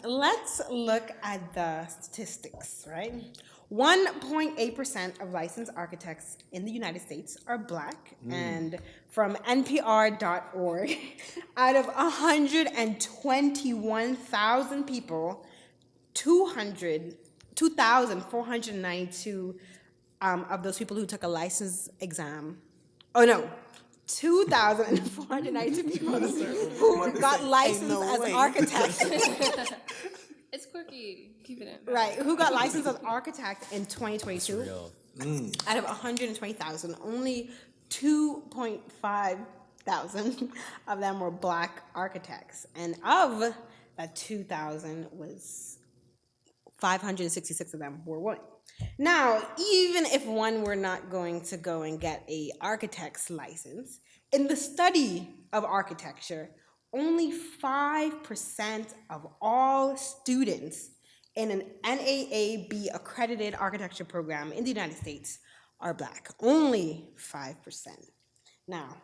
let's look at the statistics, right? 1.8% of licensed architects in the United States are black. And from NPR.org, out of 121,000 people, 2,492 of those people who took a license exam. Oh no, 2,492 people who got licensed as architects. It's quirky. Keep it in. Right, who got licensed as architect in 2022. Real. Out of 120,000, only 2.5 thousand of them were black architects. And of that 2,000 was 566 of them were women. Now, even if one were not going to go and get a architect's license, in the study of architecture, only 5% of all students in an NAAB accredited architecture program in the United States are black. Only 5%. Now,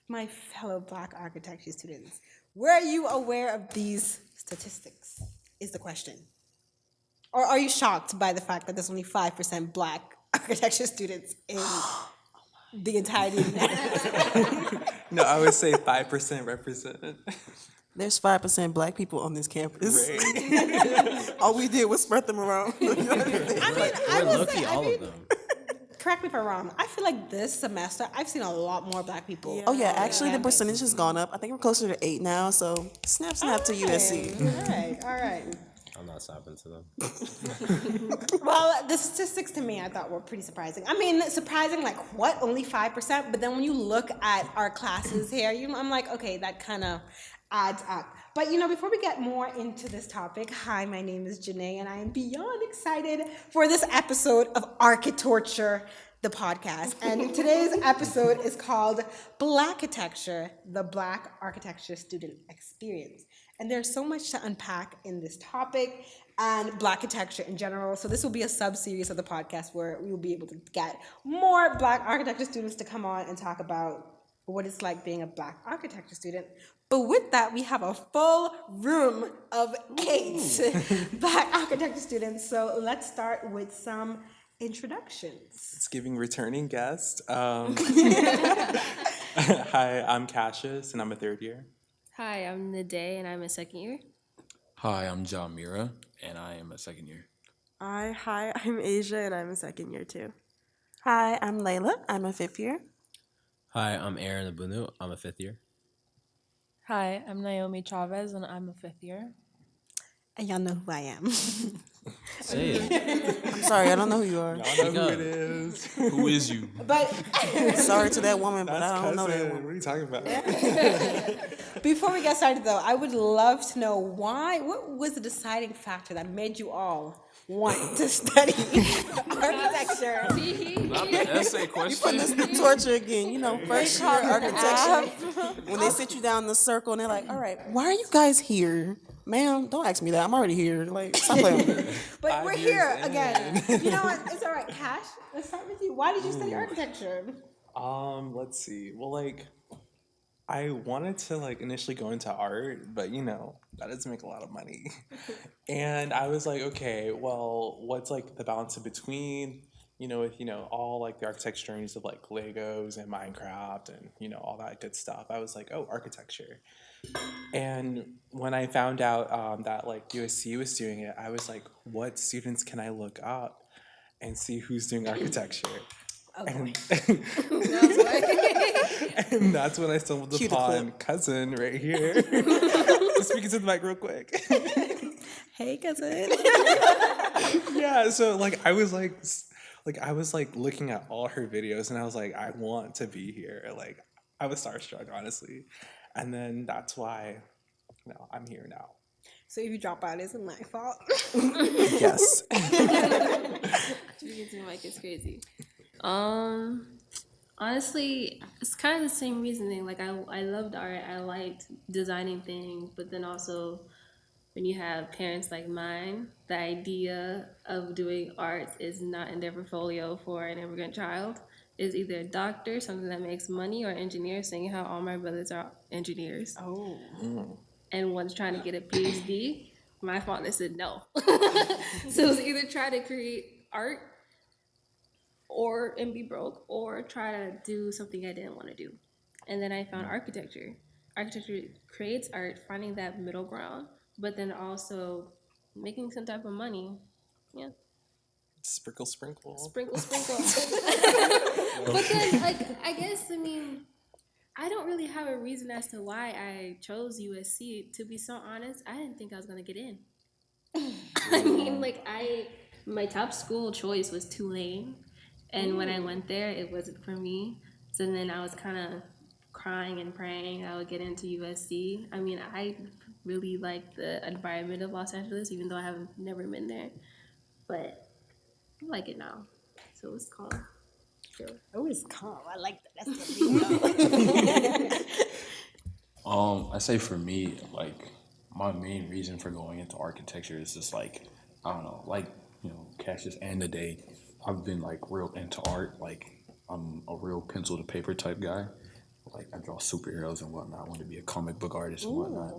my fellow black architecture students, were you aware of these statistics? Is the question. Or are you shocked by the fact that there's only 5% black architecture students in the entirety of the United States? No, I would say 5% represent. There's 5% black people on this campus. Right. All we did was spread them around. I We're would lucky, say, all of them. correct me if I'm wrong, I feel like this semester I've seen a lot more black people. Oh yeah, actually the percentage has gone up. I think we're closer to 8 now. So snap to USC. All right. I'm not stopping to them. Well, the statistics to me I thought were pretty surprising. I mean, surprising like what? Only 5%? But then when you look at our classes here, I'm like, okay, that kind of adds up. But before we get more into this topic, hi, my name is Janae, and I am beyond excited for this episode of ARCHITORTURE, the podcast. And today's episode is called BLACKITECTURE, the Black Architecture Student Experience. And there's so much to unpack in this topic and BLACKITECTURE in general. So this will be a sub-series of the podcast where we will be able to get more black architecture students to come on and talk about what it's like being a black architecture student. But with that, we have a full room of 8 black architecture students. So let's start with some introductions. It's giving returning guest. Hi, I'm Cassius, and I'm a third year. Hi, I'm Naday, and I'm a second year. Hi, I'm John Mira, and I am a second year. Hi, I'm Asia, and I'm a second year too. Hi, I'm Layla. I'm a 5th year. Hi, I'm Aaron Abunu. I'm a 5th year. Hi, I'm Naomi Chavez, and I'm a 5th year. And y'all know who I am. Say it. I'm sorry, I don't know who you are. Y'all know who it is. Who is you? But Sorry to that woman, but That's I don't know that cousin. woman. What are you talking about? before we get started, though, I would love to know what was the deciding factor that made you all want to study architecture? Not the essay question. This the torture again. First year architecture. When they sit you down in the circle and they're like, all right, why are you guys here? Ma'am, don't ask me that. I'm already here. Like, stop playing with me. But 5 we're years here in. again. You know what? It's all right, Cash. Let's start with you. Why did you study architecture? Let's see. Well, I wanted to initially go into art, but that doesn't make a lot of money. And I was like, okay, well, what's the balance in between, with all the architecture journeys of Legos and Minecraft and all that good stuff. I was like, oh, architecture. And when I found out that USC was doing it, I was like, what students can I look up and see who's doing architecture? And that's when I stumbled upon cousin right here. Speaking to the mic real quick. Hey, cousin. Yeah, so I was looking at all her videos and I was like, I want to be here. I was starstruck, honestly. And then that's why I'm here now. So if you drop out, isn't my fault. Yes. Speaking to the mic is crazy. Honestly, it's kind of the same reasoning. I loved art. I liked designing things, but then also when you have parents like mine, the idea of doing arts is not in their portfolio for an immigrant child. Is either a doctor, something that makes money, or engineer, seeing how all my brothers are engineers. Oh. And one's trying to get a PhD, my fondness said no. So it was either try to create art and be broke, or try to do something I didn't want to do. And then I found architecture. Architecture creates art, finding that middle ground, but then also making some type of money. Yeah. Sprinkle, sprinkle. Sprinkle, sprinkle. But then, I guess, I don't really have a reason as to why I chose USC. To be so honest, I didn't think I was gonna get in. My top school choice was Tulane, and when I went there, it wasn't for me. So then I was kind of crying and praying I would get into USC. I really like the environment of Los Angeles, even though I haven't never been there, but I like it now. So it's calm. Sure. Oh, it's calm. I like that. That's the I say for me, like my main reason for going into architecture is just like, I don't know, like, Cassius and the day, I've been like real into art. Like I'm a real pencil to paper type guy. Like I draw superheroes and whatnot. I want to be a comic book artist and whatnot.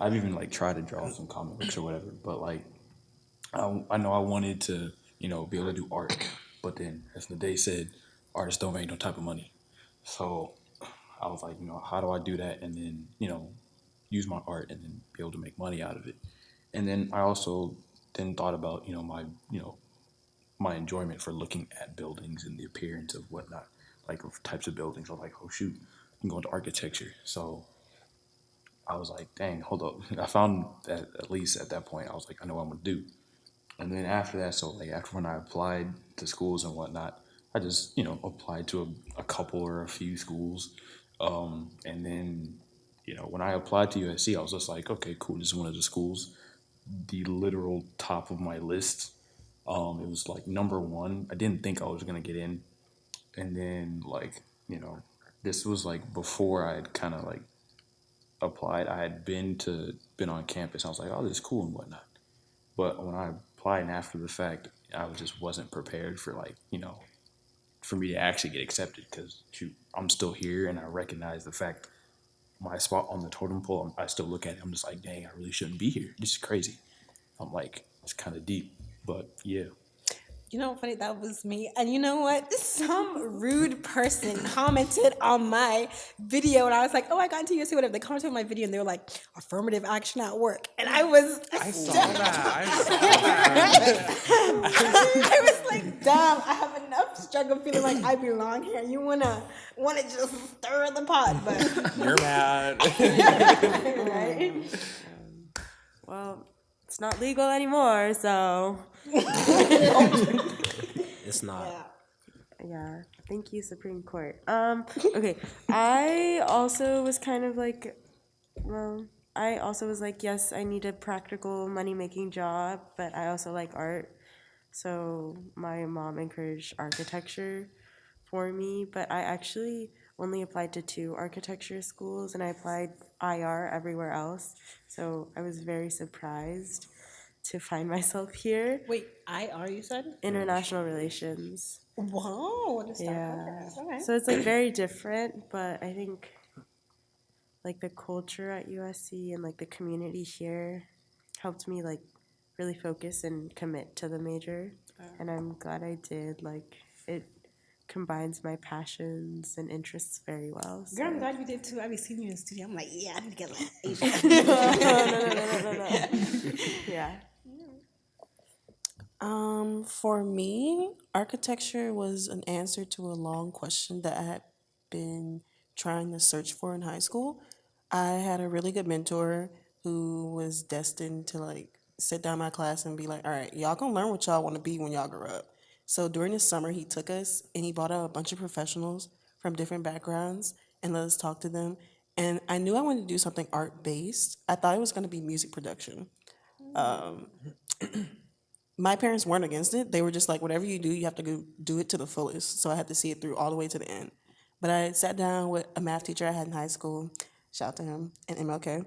I've even like tried to draw some comic books or whatever. But like, I know I wanted to, be able to do art. But then, as the day said, artists don't make no type of money. So I was like, how do I do that? And then, use my art and then be able to make money out of it. And then I also then thought about, my enjoyment for looking at buildings and the appearance of whatnot, like of types of buildings. I was like, oh shoot, I'm going to architecture. So I was like, dang, hold up. I found that at least at that point, I was like, I know what I'm going to do. And then after that, so like after when I applied to schools and whatnot, I just, applied to a couple or a few schools. And then, when I applied to USC, I was just like, okay, cool. This is one of the schools. The literal top of my list. It was like number one. I didn't think I was going to get in. And then like, this was like before I had kind of like applied. I had been on campus. I was like, oh, this is cool and whatnot. But when I applied and after the fact, I just wasn't prepared for like, for me to actually get accepted because shoot, I'm still here and I recognize the fact my spot on the totem pole, I still look at it. I'm just like, dang, I really shouldn't be here. This is crazy. I'm like, it's kind of deep, but yeah. Funny, that was me. And you know what? Some rude person commented on my video, and I was like, oh, I got into USC, whatever. They commented on my video, and they were like, affirmative action at work. And I saw that. I was like, damn, I have enough struggle feeling like I belong here. You wanna just stir the pot, but You're mad. right? Well, it's not legal anymore, so It's not. yeah. Thank you, Supreme Court. Okay. I also was kind of like, yes, I need a practical money-making job, but I also like art. So my mom encouraged architecture for me, but I actually only applied to 2 architecture schools, and I applied IR everywhere else. So I was very surprised to find myself here. Wait, IR, you said? International relations. Wow, what a start. Yeah. Okay. So it's like very different, but I think like the culture at USC and like the community here helped me like really focus and commit to the major. And I'm glad I did. Like it combines my passions and interests very well. So. Girl, I'm glad you did too. I be seeing you in the studio. I'm like, yeah, I need to get like Asian. No. Yeah. For me, architecture was an answer to a long question that I had been trying to search for in high school. I had a really good mentor who was destined to like sit down my class and be like, all right, y'all gonna learn what y'all want to be when y'all grow up. So during the summer, he took us and he brought out a bunch of professionals from different backgrounds and let us talk to them. And I knew I wanted to do something art-based. I thought it was going to be music production. My parents weren't against it. They were just like, whatever you do, you have to go do it to the fullest. So I had to see it through all the way to the end. But I sat down with a math teacher I had in high school. Shout out to him and MLK.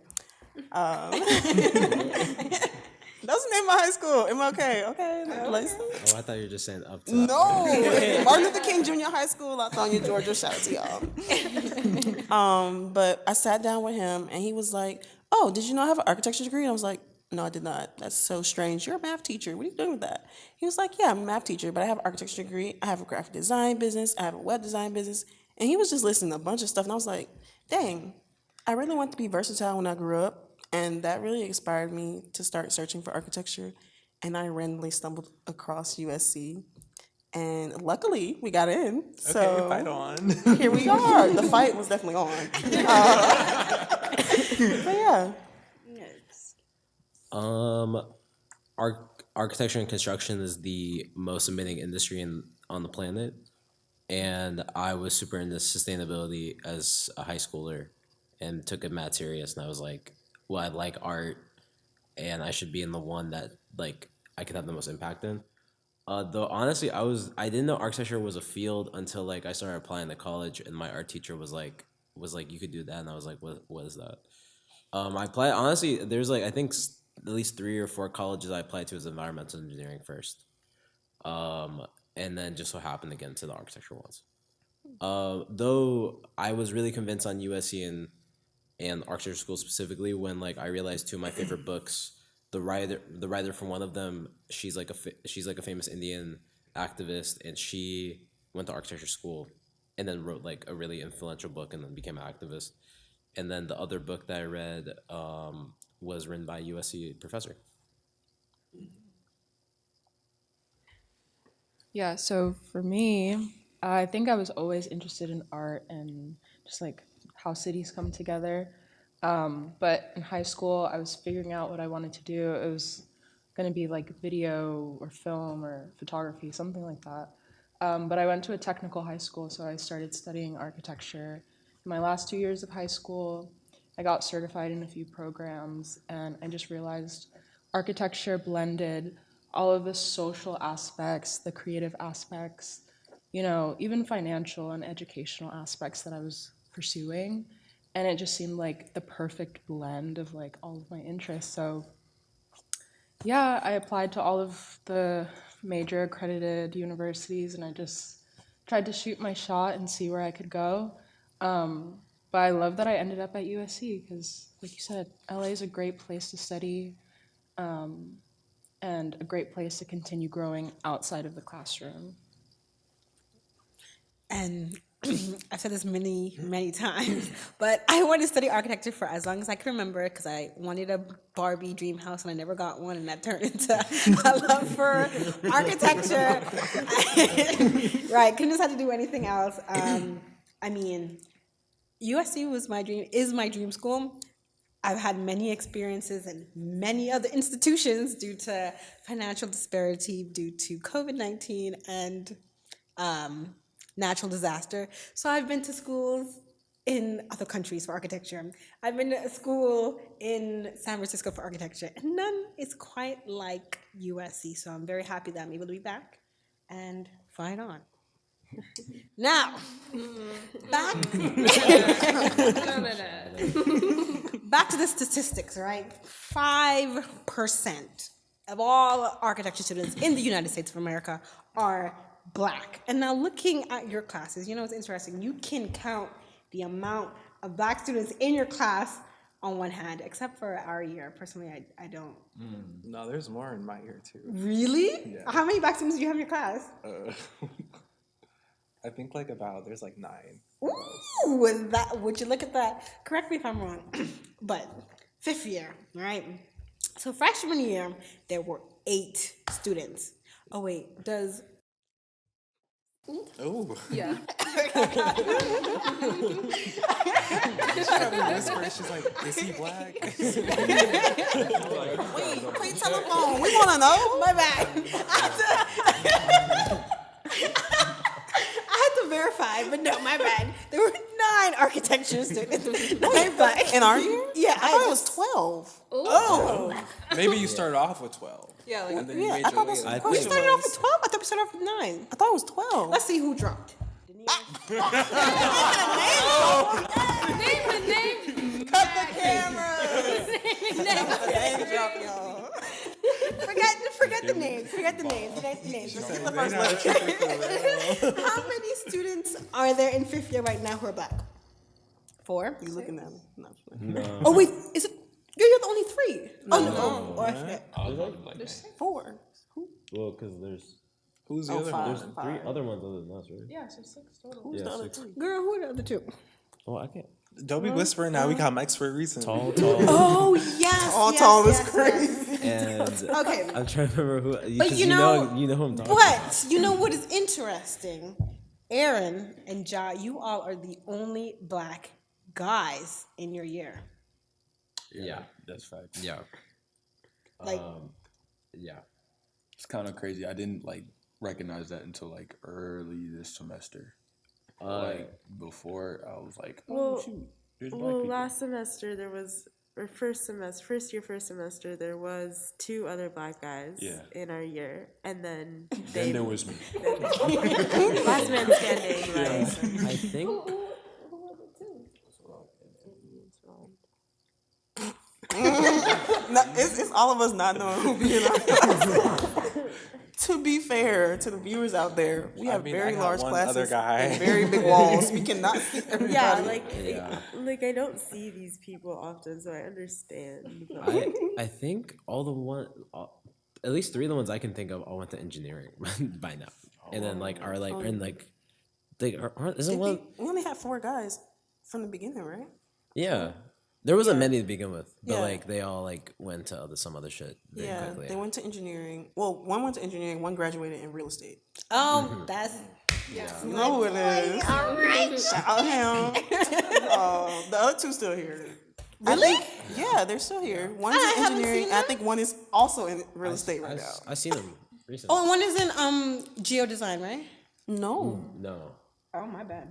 That's the name of my high school, MLK. Okay. Oh, I thought you were just saying up top. No, Martin Luther King Jr. High School, Latonia, Georgia. Shout out to y'all. But I sat down with him, and he was like, "Oh, did you know I have an architecture degree?" And I was like, No, I did not. That's so strange. You're a math teacher. What are you doing with that? He was like, yeah, I'm a math teacher, but I have an architecture degree. I have a graphic design business. I have a web design business. And he was just listing a bunch of stuff. And I was like, dang, I really want to be versatile when I grew up. And that really inspired me to start searching for architecture. And I randomly stumbled across USC. And luckily, we got in. So Okay, fight on. here we are. The fight was definitely on. But yeah. Architecture and construction is the most emitting industry on the planet, and I was super into sustainability as a high schooler, and took it mad serious. And I was like, well, I like art, and I should be in the one that like I could have the most impact in. Though honestly, I didn't know architecture was a field until like I started applying to college, and my art teacher was like you could do that, and I was like, what is that? I applied honestly. There's like I think at least 3 or 4 colleges I applied to as environmental engineering first, and then just so happened to get into the architecture ones. Though I was really convinced on USC and architecture school specifically when like I realized 2 of my favorite books. The writer from one of them, she's like a famous Indian activist, and she went to architecture school, and then wrote like a really influential book, and then became an activist. And then the other book that I read was written by a USC professor. Yeah, so for me, I think I was always interested in art and just like how cities come together. But in high school, I was figuring out what I wanted to do. It was going to be like video or film or photography, something like that. But I went to a technical high school, so I started studying architecture. In my last 2 years of high school, I got certified in a few programs, and I just realized architecture blended all of the social aspects, the creative aspects, even financial and educational aspects that I was pursuing. And it just seemed like the perfect blend of like all of my interests. So yeah, I applied to all of the major accredited universities, and I just tried to shoot my shot and see where I could go. But I love that I ended up at USC because, like you said, LA is a great place to study, and a great place to continue growing outside of the classroom. And I've said this many, many times, but I wanted to study architecture for as long as I can remember because I wanted a Barbie dream house and I never got one, and that turned into a love for architecture. Right, couldn't decide to do anything else. I mean, USC is my dream school. I've had many experiences in many other institutions due to financial disparity, due to COVID-19 and natural disaster. So I've been to schools in other countries for architecture. I've been to a school in San Francisco for architecture, and none is quite like USC. So I'm very happy that I'm able to be back and fight on. Now, back to the statistics, right? 5% of all architecture students in the United States of America are Black. And now looking at your classes, it's interesting. You can count the amount of Black students in your class on one hand, except for our year. Personally, I don't. No, there's more in my year too. Really? Yeah. How many Black students do you have in your class? I think there's 9. Ooh, would you look at that? Correct me if I'm wrong, but 5th year, right? So freshman year, there were 8 students. Oh wait, does... Oh. Yeah. She's like, is he Black? Wait, telephone. We want to know. My bad. I had to verify, but no, my bad. There were 9 architecture students. 9 Black. In our year? Yeah, I thought it was 12. Oh. Maybe you started off with 12. Yeah, like, And then you yeah, made I your thought way that's up. We started off with 12? I thought we started off with 9. I thought it was 12. Let's see who dropped. Name the name. Cut the camera. Name drop, y'all. Forget the names. Forget the names. Let's get the first one. How many students are there in 5th year right now who are Black? 4? You looking at me? No. No. Oh wait, is it? You're the only 3. Oh no. Or I was like, man. 4. Well, because there's Who's the Oh, other five. one? there's 3 other ones other than us, right? Yeah, so 6 total. Who's Yeah, the other 6. 3? girl, who are the other two? Oh, I can't. Don't be whispering now. We got mics for a reason. Tall. Oh yes. All yes, tall is yes, crazy. yes. And Okay. I'm trying to remember who. But Because you know, you know who I'm talking about. But you know what is interesting? Aaron and Ja, you all are the only black guys in your year. Yeah. That's fact. Yeah. Like, Yeah. It's kind of crazy. I didn't like recognize that until like early this semester. Like before, I was like, oh Well, shoot, there's black Well, people. last semester there was, or first semester, there was 2 other black guys Yeah. in our year, and then Then there was me. last man standing. Right? I think. No, it's all of us not knowing who be in our class. To be fair to the viewers out there, we have mean, I very got large one classes other guy. and very big walls. We cannot see everybody. Yeah, like I don't see these people often, so I understand. But I think at least 3 of the ones I can think of all went to engineering by now, and then like are like and like they aren't isn't one We only had 4 guys from the beginning, right? yeah. There wasn't many to begin with, but Yeah. like they all like went to some other shit very Yeah, quickly. they went to engineering. Well, one went to engineering, one graduated in real estate. oh, that's You know who it is. all right. Shout out him. The other 2 still here. Really? Yeah, they're still here. One's I in haven't engineering. seen and I them. think one is also in real estate right now. I seen them recently. Oh, and one is in geodesign, right? No. No. Oh, my bad.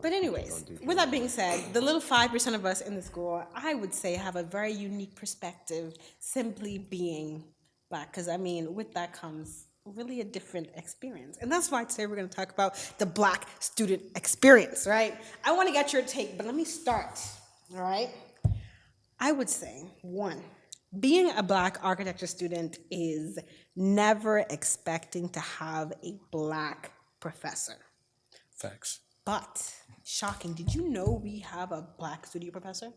But anyways, with that being said, the little 5% of us in the school, I would say, have a very unique perspective simply being black. Because, I mean, with that comes really a different experience. And that's why today we're going to talk about the black student experience, right? I want to get your take, but let me start, all right? I would say, 1, being a black architecture student is never expecting to have a black professor. Facts. But shocking, did you know we have a black studio professor?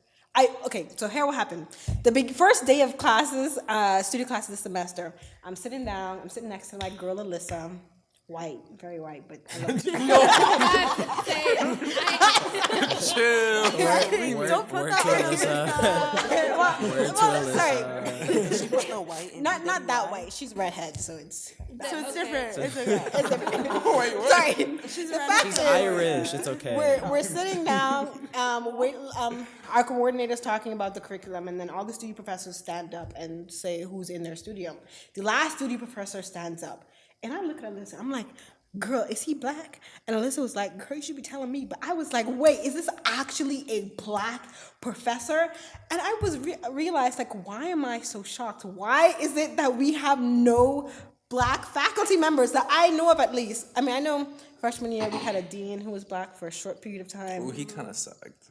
Okay, so here what happened. The first day of classes, studio classes this semester, I'm sitting next to my girl Alyssa, white, very white, but I love Don't put that sorry, She put the white in. not that white. She's redhead, so it's different. It's sorry. The fact She's is, Irish. It's okay. We're sitting down. Our coordinator's talking about the curriculum, and then all the studio professors stand up and say who's in their studio. The last studio professor stands up, and I look at Alyssa. I'm like, "Girl, is he black?" And Alyssa was like, "Girl, you should be telling me." But I was like, "Wait, is this actually a black professor?" And I was realized, like, why am I so shocked? Why is it that we have no black faculty members that I know of, at least? I mean, I know freshman year we had a dean who was black for a short period of time. Ooh, he kind of sucked.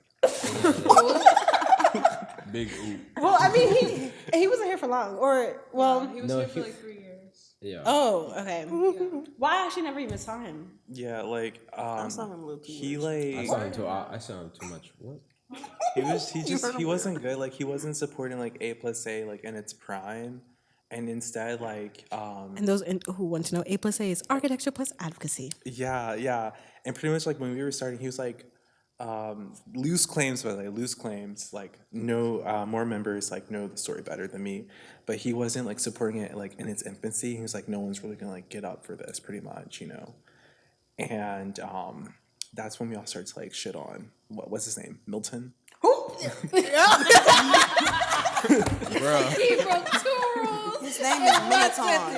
Big ooh. Well, I mean, he wasn't here for long, or well. He was No, here for he- like 3 years. Yeah. Oh, okay. Why I actually never even saw him. Yeah, like I saw him a little too he much. I like saw him too. I saw him too much. What? he wasn't good. Like he wasn't supporting like A+A like in its prime, and instead like And those who want to know, A+A is architecture plus advocacy. yeah, and pretty much like when we were starting, he was like loose claims, but like loose claims, like no more members like know the story better than me, but he wasn't like supporting it like in its infancy. He was like, no one's really gonna like get up for this, pretty much, you know. And that's when we all started to like shit on what's his name, Milton. Bro. He broke 2 rules. His name is Minotaur.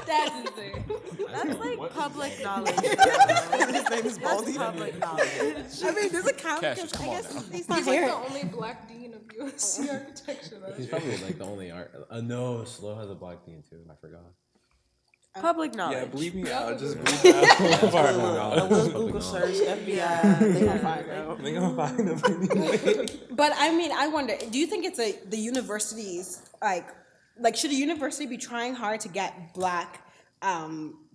That's insane. That's like public knowledge. His name is Baldy. That's public knowledge. I mean, does it count? Cassius, come on now. He's not He's like here. the only black dean of USC architecture. Though. He's probably like the only art. No, Slow has a black dean too. I forgot. Public Yeah, knowledge. believe me out. Just believe me out. A little Google search, FBI, they gonna find out. They gonna find him anyway. But I mean, I wonder, do you think it's the universities, like should a university be trying hard to get black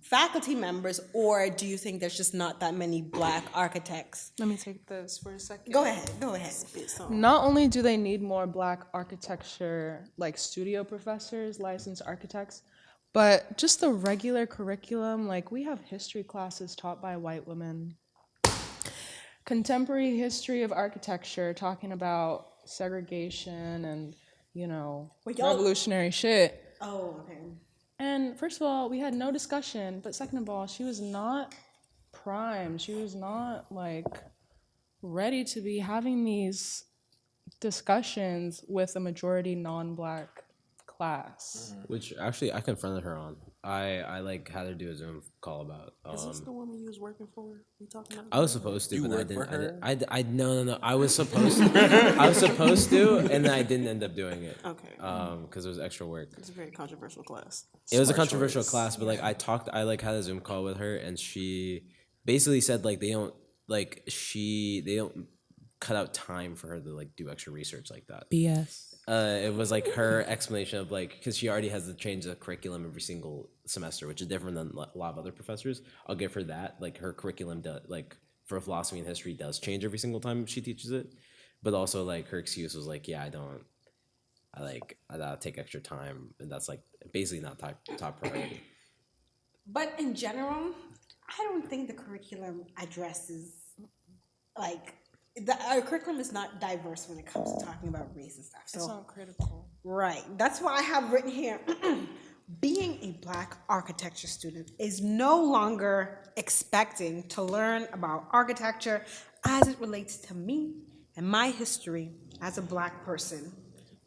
faculty members, or do you think there's just not that many Black architects? Let me take this for a second. Go ahead. Go ahead. Not only do they need more Black architecture, like studio professors, licensed architects, but just the regular curriculum, like we have history classes taught by white women. Contemporary history of architecture, talking about segregation and, Well, y'all- revolutionary shit. Oh, okay. And first of all, we had no discussion, but second of all, she was not primed. She was not like ready to be having these discussions with a majority non-Black class. Which actually I confronted her on. I like had her do a Zoom call about. Is this the woman you was working for? We talking about? I was supposed to, You but I work didn't. for her? No. I was supposed to. I was supposed to, and then I didn't end up doing it. Okay. Because it was extra work. It's a very controversial class. It was a Smart controversial choice. class, but like I like had a Zoom call with her, and she basically said like they don't cut out time for her to like do extra research like that. BS. It was like her explanation of like, because she already has to change the curriculum every single semester, which is different than a lot of other professors. I'll give her that. Like her curriculum like for philosophy and history does change every single time she teaches it, but also like her excuse was like, yeah, I gotta take extra time, and that's like basically not top priority. But in general, I don't think the curriculum addresses like our curriculum is not diverse when it comes to talking about race and stuff. So It's not critical. right, that's why I have written here. Being a Black architecture student is no longer expecting to learn about architecture as it relates to me and my history as a Black person,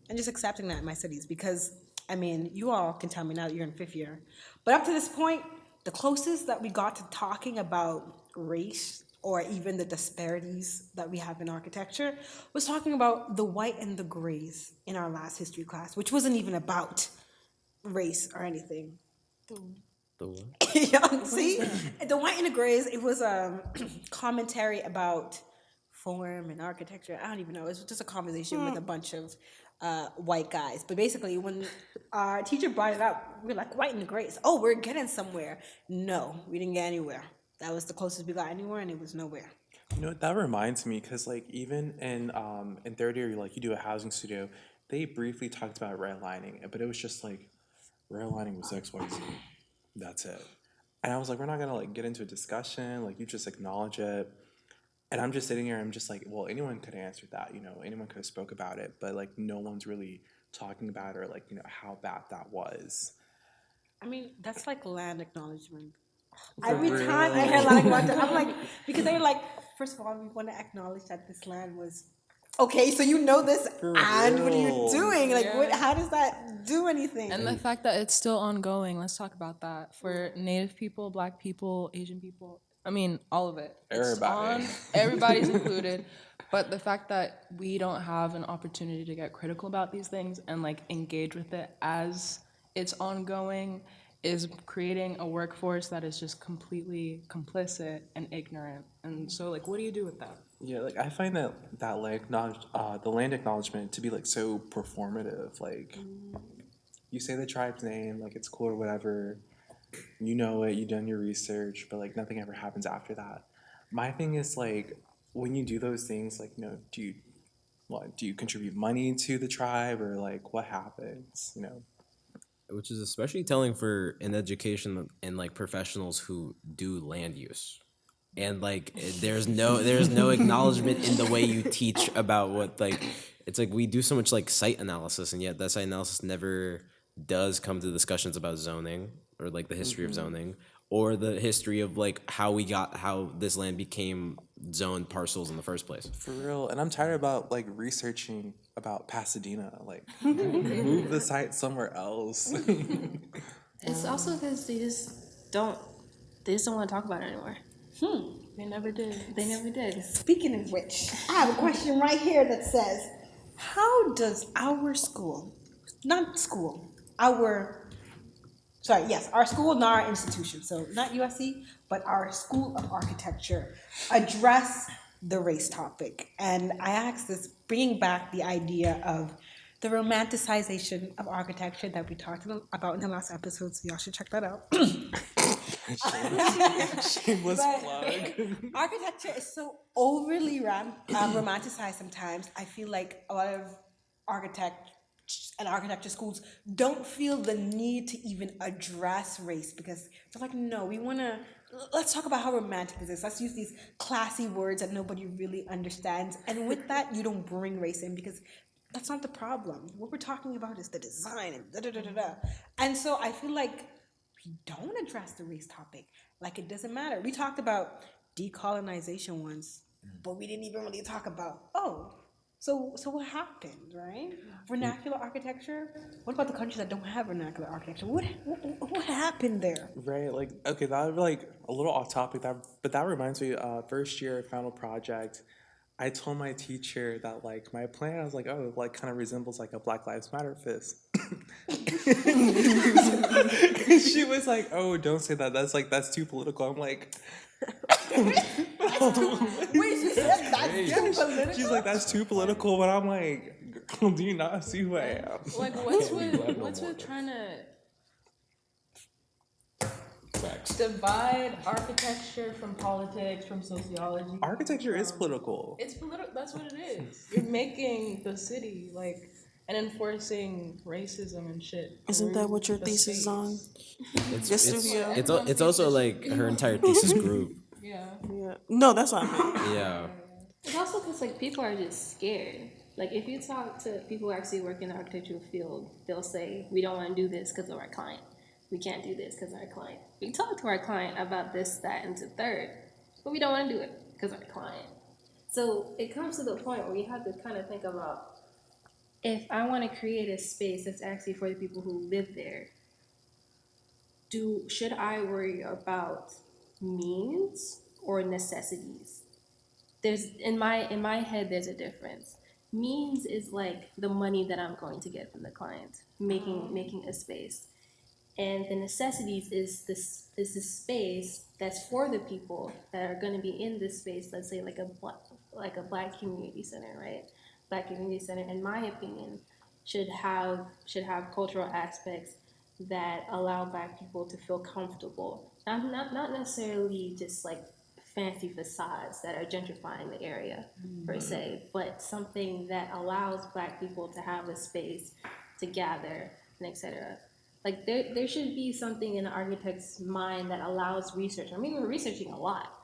and just accepting that in my studies. Because I mean, you all can tell me now that you're in 5th year, but up to this point, the closest that we got to talking about race or even the disparities that we have in architecture was talking about the white and the grays in our last history class, which wasn't even about race or anything. The what? Yeah, see, the white and the grays, it was a commentary about form and architecture. I don't even know. It was just a conversation with a bunch of white guys. But basically, when our teacher brought it up, we were like, white and the grays. Oh, we're getting somewhere. No, we didn't get anywhere. That was the closest we got anywhere, and it was nowhere. You know, that reminds me, because like even in 3rd year, like you do a housing studio, they briefly talked about redlining, but it was just like redlining was XYZ. That's it. And I was like, we're not gonna like get into a discussion, like you just acknowledge it. And I'm just sitting here, I'm just like, well, anyone could answer that, anyone could have spoke about it, but like no one's really talking about it or like, how bad that was. I mean, that's like land acknowledgement. For Every real? time I hear land acknowledgement, I'm like, because they're like, first of all, we want to acknowledge that this land was okay. So you know this, For and what are you real. doing? Like, what? How does that do anything? And the fact that it's still ongoing, let's talk about that. For Native people, Black people, Asian people, I mean, all of it. It's Everybody. Everybody's included. But the fact that we don't have an opportunity to get critical about these things and like engage with it as it's ongoing is creating a workforce that is just completely complicit and ignorant. And so like, what do you do with that? Yeah, like I find that the land acknowledgement to be like so performative. Like you say the tribe's name, like it's cool or whatever. You know it, you've done your research, but like nothing ever happens after that. My thing is like when you do those things, like do you contribute money to the tribe or like what happens? Which is especially telling for an education and like professionals who do land use. And like there's no acknowledgement in the way you teach about what like it's like we do so much like site analysis, and yet that site analysis never does come to discussions about zoning or like the history of zoning or the history of like how this land became zoned parcels in the first place. For real, and I'm tired about like researching about Pasadena. Like move the site somewhere else. It's also because they just don't want to talk about it anymore. They never did. They never did. Speaking of which, I have a question right here that says, how does our school, our school, not our institution, so not USC, but our School of Architecture, address the race topic? And I ask this, bringing back the idea of the romanticization of architecture that we talked about in the last episode, so y'all should check that out. Shameless But plug. architecture is so overly romanticized sometimes. I feel like a lot of architect and architecture schools don't feel the need to even address race because they're like, no, we want to, let's talk about how romantic this is. Let's use these classy words that nobody really understands. And with that, you don't bring race in because that's not the problem. What we're talking about is the design and da da da da da. And so I feel like we don't address the race topic. Like it doesn't matter. We talked about decolonization once, but we didn't even really talk about, so what happened, right? Vernacular architecture. What about the countries that don't have vernacular architecture? What happened there? Right, like okay, that would be like a little off topic. But that reminds me. First year final project, I told my teacher that like my plan. I was like, oh, like kind of resembles like a Black Lives Matter fist. And she was like, oh, don't say that. That's too political. I'm like, Wait, she said that's too political? she's like, that's too political. But I'm like, girl, do you not see who I am? Like, what's with trying to Facts. divide architecture from politics, from sociology? Architecture is political. It's political. That's what it is. You're making the city like and enforcing racism and shit. Isn't that what your the thesis is space. on? It's Yes, it's studio. it's also like her entire thesis group. Yeah. Yeah. No, that's what I meant. Yeah. It's also because like people are just scared. Like if you talk to people who actually work in the architectural field, they'll say we don't want to do this because of our client. We can't do this because of our client. We talk to our client about this, that, and the third, but we don't want to do it because of our client. So it comes to the point where you have to kind of think about if I want to create a space that's actually for the people who live there. Should I worry about means or necessities? There's in my head there's a difference. Means is like the money that I'm going to get from the client making a space, and the necessities is this space that's for the people that are going to be in this space. Let's say like a black community center, right? Black community center, in my opinion, should have cultural aspects that allow Black people to feel comfortable. Not necessarily just like fancy facades that are gentrifying the area per se, but something that allows Black people to have a space to gather and etc. Like there should be something in the architect's mind that allows research. I mean, we're researching a lot,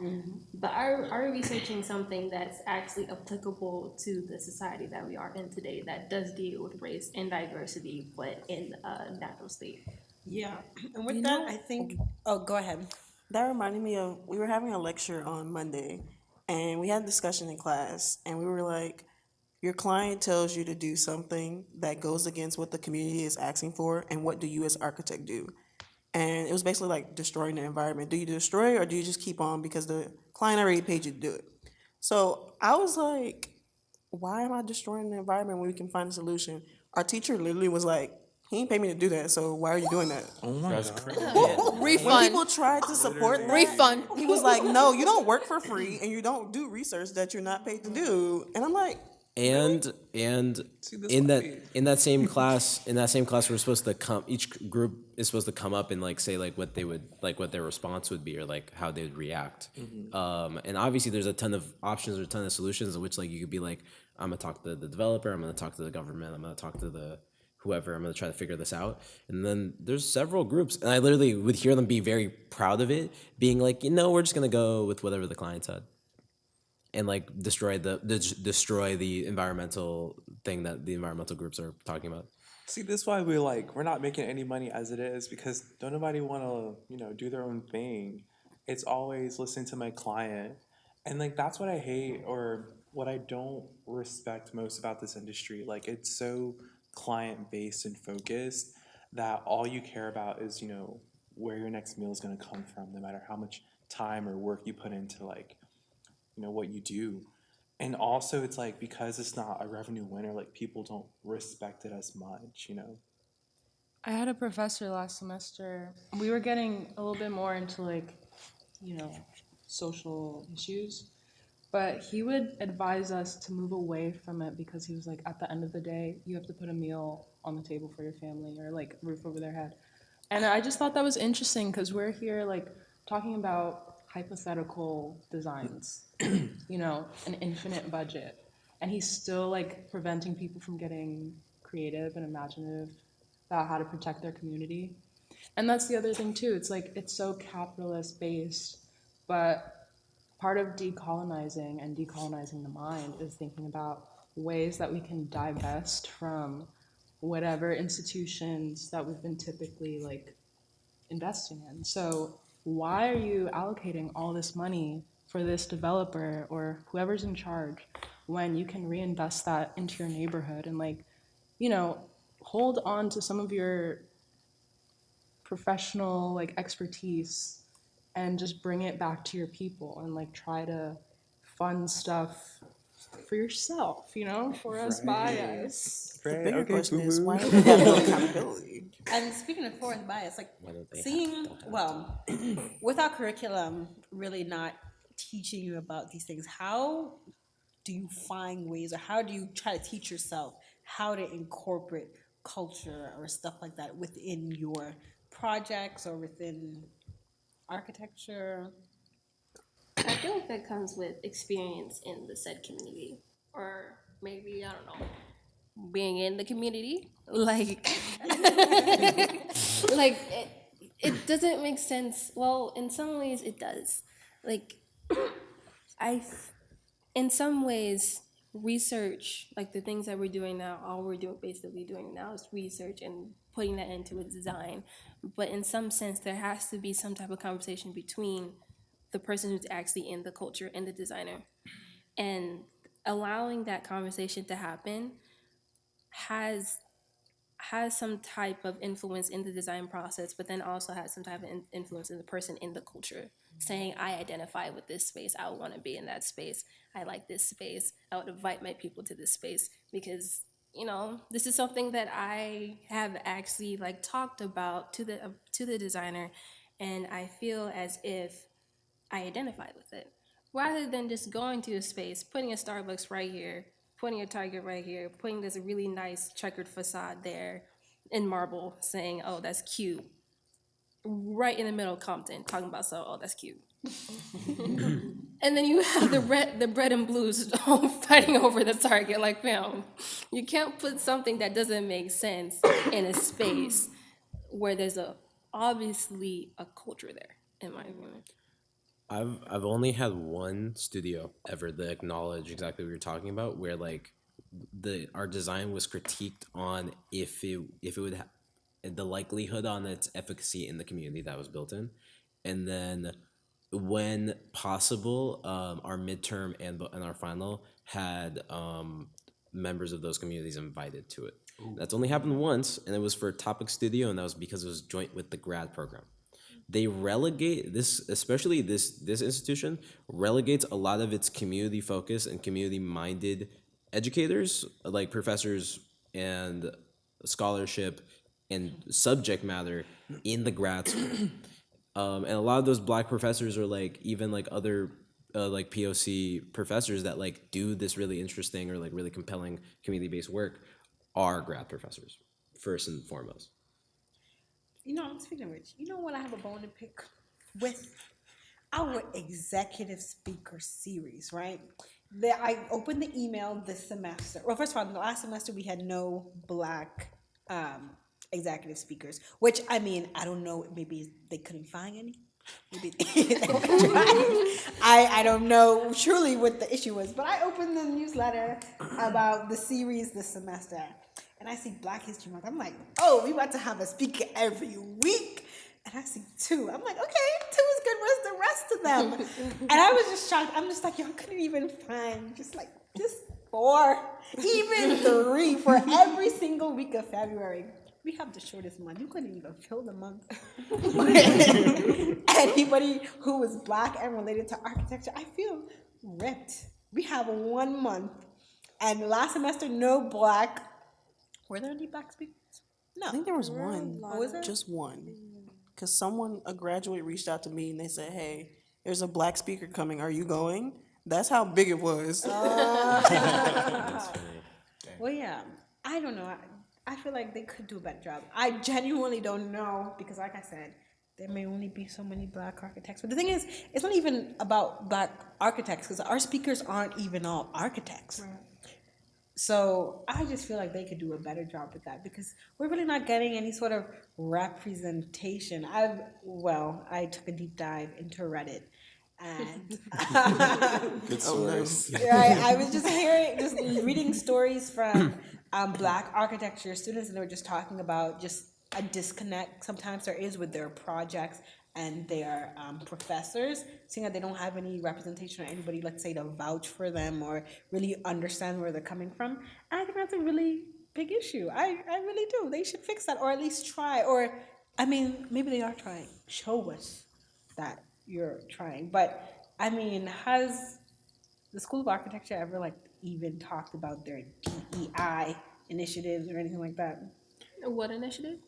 but are we researching something that's actually applicable to the society that we are in today that does deal with race and diversity, but in a natural state? Yeah, and with that, I think. Oh, go ahead. That reminded me of we were having a lecture on Monday, and we had a discussion in class, and we were like, your client tells you to do something that goes against what the community is asking for, and what do you as architect do? And it was basically like destroying the environment. Do you destroy it or do you just keep on because the client already paid you to do it? So I was like, why am I destroying the environment when we can find a solution? Our teacher literally was like, he ain't pay me to do that, so why are you doing that? Oh my That's god. crazy. When Refund. people tried to support that, Refund. he was like, no, you don't work for free and you don't do research that you're not paid to do. And I'm like, And See, this in might that be- in that same class we're supposed to come, each group is supposed to come up and like say like what they would like, what their response would be, or like how they would react. And obviously there's a ton of options or a ton of solutions in which like you could be like, I'm gonna talk to the developer, I'm gonna talk to the government, I'm gonna talk to the whoever, I'm gonna try to figure this out. And then there's several groups, and I literally would hear them be very proud of it, being like, we're just gonna go with whatever the client said, and like destroy the environmental thing that the environmental groups are talking about. See, this is why we're not making any money as it is, because don't nobody want to do their own thing. It's always listen to my client, and like that's what I hate, or what I don't respect most about this industry. Like it's so client based and focused that all you care about is where your next meal is going to come from, no matter how much time or work you put into like what you do. And also it's like, because it's not a revenue winner, like people don't respect it as much. I had a professor last semester. We were getting a little bit more into like, social issues. But he would advise us to move away from it because he was like, at the end of the day, you have to put a meal on the table for your family or like a roof over their head. And I just thought that was interesting because we're here like talking about hypothetical designs, you know, an infinite budget. And he's still like preventing people from getting creative and imaginative about how to protect their community. And that's the other thing too. It's like it's so capitalist based, but part of decolonizing the mind is thinking about ways that we can divest from whatever institutions that we've been typically like investing in. So why are you allocating all this money for this developer or whoever's in charge when you can reinvest that into your neighborhood and like, you know, hold on to some of your professional like expertise and just bring it back to your people and like try to fund stuff for yourself, you know, for us, by us. The Right, bigger okay, question is boo-boo. why do we have no accountability? And speaking of forced bias, like Why don't they have- seeing, don't have well, with our curriculum really not teaching you about these things, how do you find ways or how do you try to teach yourself how to incorporate culture or stuff like that within your projects or within architecture? I feel like that comes with experience in the said community, or maybe I don't know, being in the community. Like, like it doesn't make sense. Well, in some ways it does. Like, I, in some ways, research, like the things that we're doing now, all we're doing basically doing now is research and putting that into a design. But in some sense, there has to be some type of conversation between the person who's actually in the culture and the designer. And allowing that conversation to happen has some type of influence in the design process, but then also has some type of influence in the person in the culture, saying, I identify with this space, I want to be in that space, I like this space, I would invite my people to this space because, you know, this is something that I have actually like talked about to the designer, and I feel as if I identify with it. Rather than just going to a space, putting a Starbucks right here, putting a Target right here, putting this really nice checkered facade there in marble, saying, oh, that's cute. Right in the middle of Compton, talking about, so, oh, that's cute. And then you have the bread and blues fighting over the Target, like, fam, you can't put something that doesn't make sense in a space where there's obviously a culture there, in my opinion. I've only had one studio ever that acknowledged exactly what you're talking about, where like our design was critiqued on if it would the likelihood on its efficacy in the community that was built in, and then when possible, our midterm and our final had members of those communities invited to it. That's only happened once, and it was for a topic studio, and that was because it was joint with the grad program. They relegate this, especially this institution relegates a lot of its community focus and community minded educators, like professors and scholarship and subject matter in the grad school. And a lot of those black professors are like even like other like POC professors that like do this really interesting or like really compelling community based work are grad professors first and foremost. You know, speaking of which, you know what I have a bone to pick with? Our executive speaker series, right? I opened the email this semester. Well, first of all, the last semester we had no black executive speakers, which I mean, I don't know, maybe they couldn't find any. Maybe they were trying. I don't know truly what the issue was, but I opened the newsletter about the series this semester, and I see Black History Month. I'm like, oh, we about to have a speaker every week. And I see two. I'm like, okay, two is good. Where's the rest of them? And I was just shocked. I'm just like, y'all couldn't even find just 4, even 3 for every single week of February. We have the shortest month. You couldn't even fill the month. Anybody who was black and related to architecture, I feel ripped. We have 1 month. And last semester, no black. Were there any black speakers? No. I think there was one. Oh, was there? Just one. Because a graduate reached out to me and they said, hey, there's a black speaker coming. Are you going? That's how big it was. That's funny. Well, yeah, I don't know. I feel like they could do a better job. I genuinely don't know because, like I said, there may only be so many black architects. But the thing is, it's not even about black architects because our speakers aren't even all architects. Right. So I just feel like they could do a better job with that because we're really not getting any sort of representation. I took a deep dive into Reddit and Good source. right, I was just reading stories from black architecture students, and they were just talking about just a disconnect sometimes there is with their projects and their professors, seeing that they don't have any representation or anybody, let's say, to vouch for them or really understand where they're coming from. And I think that's a really big issue. I really do. They should fix that or at least try. Or, I mean, maybe they are trying. Show us that you're trying. But, I mean, has the School of Architecture ever, like, even talked about their DEI initiatives or anything like that? What initiative?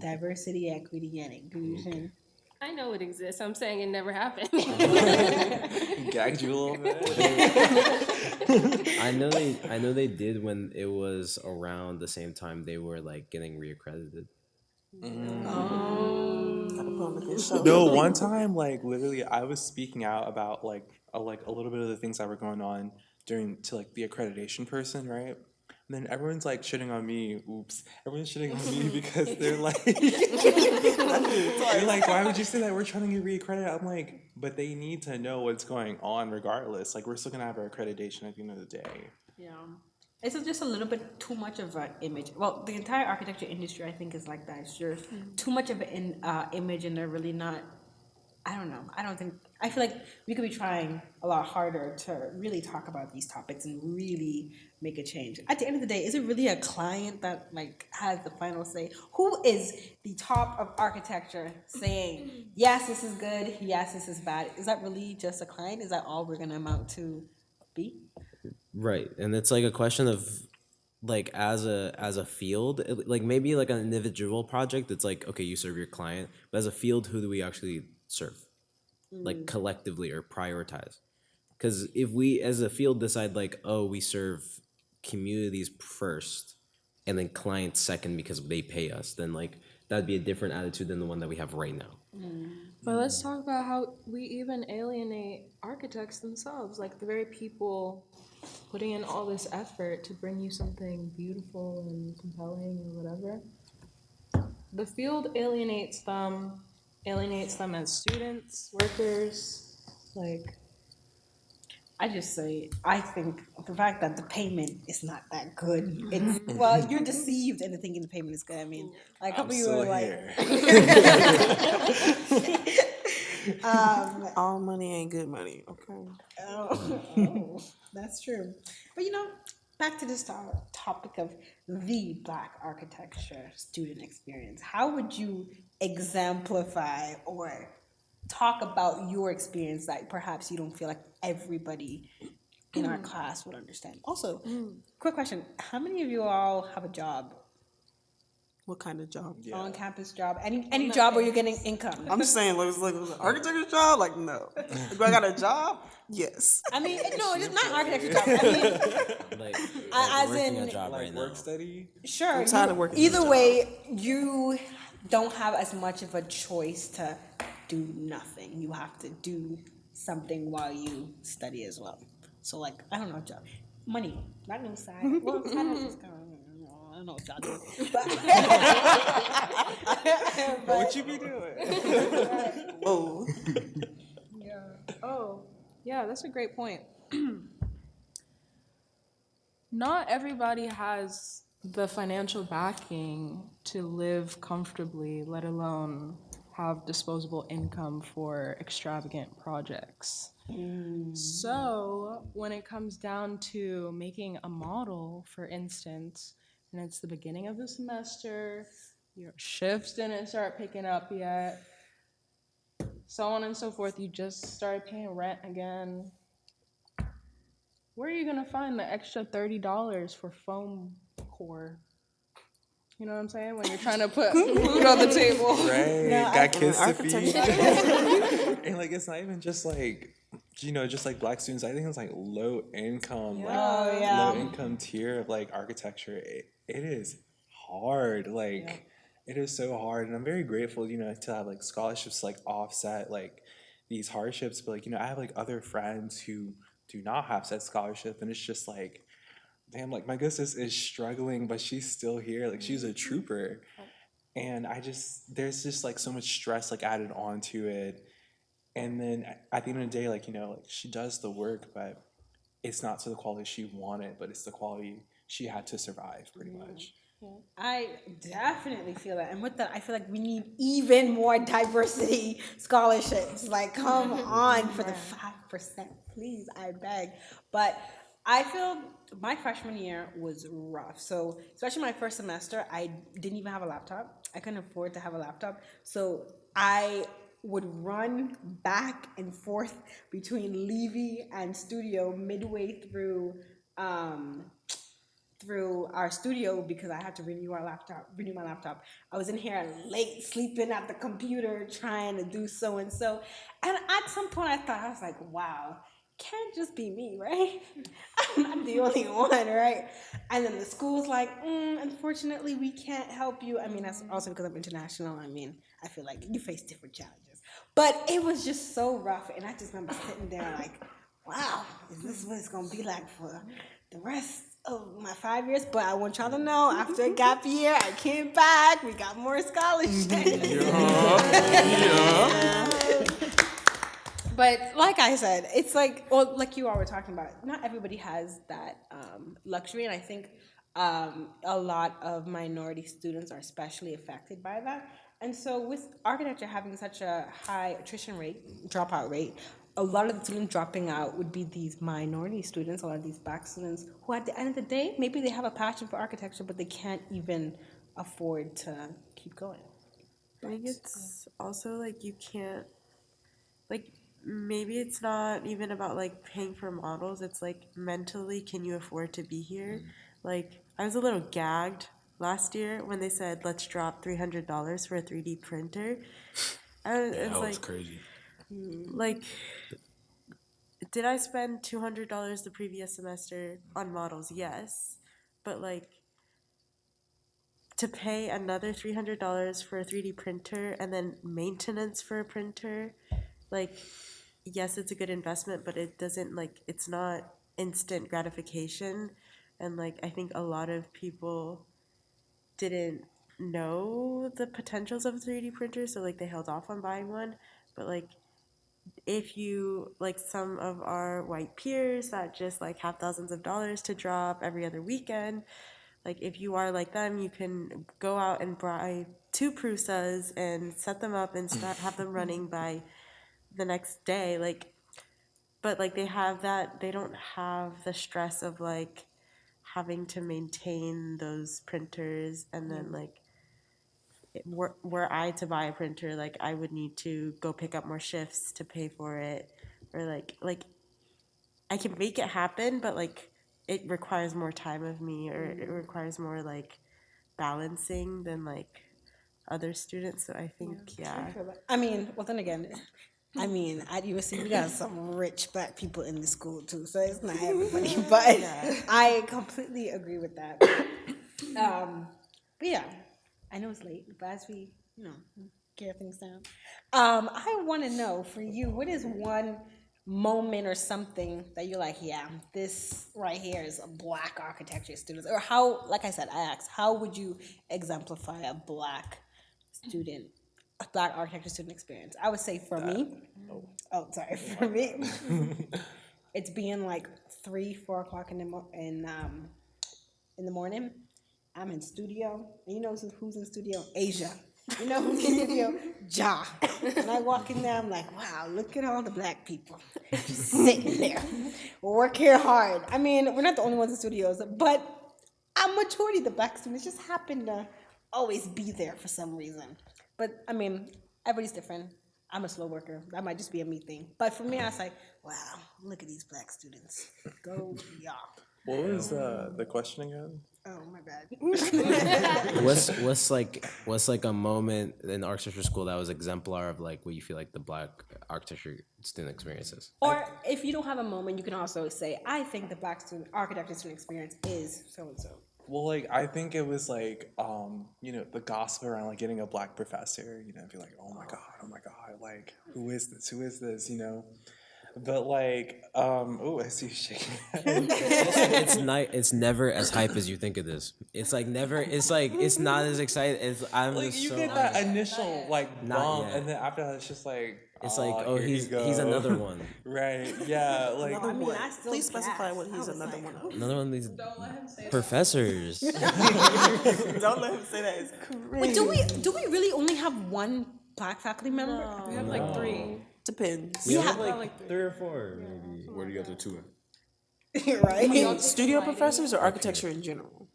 Diversity, equity, and inclusion. I know it exists. I'm saying it never happened. Gagged you a little bit. I know they did when it was around the same time they were like getting reaccredited. No, one time, like literally, I was speaking out about like a little bit of the things that were going on to like the accreditation person, right? And then everyone's like shitting on me. Oops, everyone's shitting on me because they're like, why would you say that? We're trying to get reaccredited. I'm like, but they need to know what's going on regardless. Like, we're still gonna have our accreditation at the end of the day. Yeah. It's just a little bit too much of an image. Well, the entire architecture industry, I think, is like that. It's just too much of an image, and they're really not. I don't know. I feel like we could be trying a lot harder to really talk about these topics and really make a change. At the end of the day, is it really a client that like has the final say? Who is the top of architecture saying, yes, this is good, yes, this is bad? Is that really just a client? Is that all we're going to amount to be? Right, and it's like a question of like as a field, like maybe like an individual project. It's like, okay, you serve your client, but as a field, who do we actually serve? Like collectively or prioritize? Because if we as a field decide like, oh, we serve communities first and then clients second because they pay us, then like that'd be a different attitude than the one that we have right now. But let's talk about how we even alienate architects themselves, like the very people putting in all this effort to bring you something beautiful and compelling or whatever. The field alienates them as students, workers, like. I just say, I think the fact that the payment is not that good. It's, well, you're deceived into thinking the payment is good. I mean, like, a couple of you were like, All money ain't good money, okay? oh, that's true. But you know, back to this topic of the Black architecture student experience. How would you exemplify or talk about your experience that perhaps you don't feel like everybody in our class would understand? Also, quick question. How many of you all have a job? What kind of job? On campus job? Any job where you're getting income? I'm just saying, like an architecture job? Like, no. If I got a job? Yes. I mean, no, it's not architecture job. I mean, Like as working in- a job Like right now. work study. sure. I'm tired of working Either this job. way, you don't have as much of a choice to do nothing. You have to do something while you study as well. So, like, I don't know, job, money, not no side. Well, side hustle's kind of, I don't know what y'all do. But, What you be doing? Whoa. Yeah. Oh, yeah, that's a great point. Not everybody has the financial backing to live comfortably, let alone have disposable income for extravagant projects. So when it comes down to making a model, for instance, and it's the beginning of the semester, your shifts didn't start picking up yet, so on and so forth, you just started paying rent again. Where are you gonna find the extra $30 for foam core? You know what I'm saying? When you're trying to put food on the table. Right. No, Got kids to feed. Architecture. And like, it's not even just like you know, just like black students, I think it's like low income, like Oh, yeah. low income tier of like architecture. It is hard, like it is so hard, and I'm very grateful, you know, to have like scholarships like offset like these hardships. But like, you know, I have like other friends who do not have said scholarship, and it's just like, damn, like my good sis is struggling, but she's still here. Like she's a trooper, and there's just like so much stress like added onto it. And then at the end of the day, like, you know, like she does the work, but it's not to the quality she wanted, but it's the quality she had to survive, pretty much. I definitely feel that. And with that, I feel like we need even more diversity scholarships. Like, come on for the 5%, please, I beg. But I feel my freshman year was rough. So, especially my first semester, I didn't even have a laptop. I couldn't afford to have a laptop. So, I would run back and forth between Levy and studio midway through our studio because I had to renew my laptop. I was in here late, sleeping at the computer, trying to do so and so. And at some point I thought, I was like, wow, can't just be me, right? I'm not the only one, right? And then the school's like, unfortunately, we can't help you. I mean, that's also because I'm international. I mean, I feel like you face different challenges. But it was just so rough. And I just remember sitting there like, wow, is this what it's going to be like for the rest of my 5 years? But I want y'all to know, after a gap year, I came back. We got more scholarships. But like I said, it's like, well, like you all were talking about, not everybody has that luxury. And I think a lot of minority students are especially affected by that. And so with architecture having such a high attrition rate, dropout rate, a lot of the students dropping out would be these minority students, a lot of these black students, who at the end of the day, maybe they have a passion for architecture, but they can't even afford to keep going. I think it's also like you can't, like, maybe it's not even about like paying for models. It's like mentally, can you afford to be here? Like, I was a little gagged last year when they said, let's drop $300 for a 3D printer. It's That was like, crazy. like, did I spend $200 the previous semester on models? Yes. But like, to pay another $300 for a 3D printer and then maintenance for a printer, like, yes, it's a good investment, but it doesn't, like, it's not instant gratification. And like, I think a lot of people didn't know the potentials of a 3D printer, so like they held off on buying one. But like, if you, like some of our white peers that just like have thousands of dollars to drop every other weekend, like if you are like them, you can go out and buy 2 Prusas and set them up and have them running by the next day. Like, but like they don't have the stress of like having to maintain those printers. And then like, were I to buy a printer, like I would need to go pick up more shifts to pay for it, or like I can make it happen, but like it requires more time of me, or it requires more like balancing than like other students. So I think I mean, well, then again, I mean, at USC, we got some rich black people in the school too, so it's not everybody. But I completely agree with that. But yeah, I know it's late, but as we, gear things down, I want to know for you, what is one moment or something that you're like, yeah, this right here is a black architecture student, or how, like I said, I asked, how would you exemplify a black architecture student experience? I would say for me, for me, it's being like 3-4 o'clock in the morning. I'm in studio, and you know who's in studio? Asia. You know who's in studio? Ja. And I walk in there, I'm like, wow, look at all the black people just sitting there. We work here hard. I mean, we're not the only ones in studios, but a majority of the black students just happen to always be there for some reason. But I mean, everybody's different. I'm a slow worker. That might just be a me thing. But for me, I was like, wow, look at these black students. Go y'all. What was the question again? Oh, my bad. What's like a moment in architecture school that was exemplar of like what you feel like the black architecture student experiences. Or if you don't have a moment, you can also say, I think the black student architecture student experience is so and so. Well, like I think it was like the gossip around like getting a black professor, be like, oh my god, like who is this? Who is this? But like, oh, I see you shaking. It's never as hype as you think it is. It's like never. It's like it's not as exciting. I'm Like just you so get that initial like Not bump, yet. and then after that, it's just like It's like, oh, here you he's go. another one. Right? Yeah. Like I mean, I still Please specify gasped. what I he's was another like, one of. Another one of these professors. Don't let him say that. It's But crazy. do we really only have one black faculty member? We have like 3. Depends. We Yeah. have like 3 or 4 maybe. Where do you got the two at? Right? I mean, studio professors or architecture in general?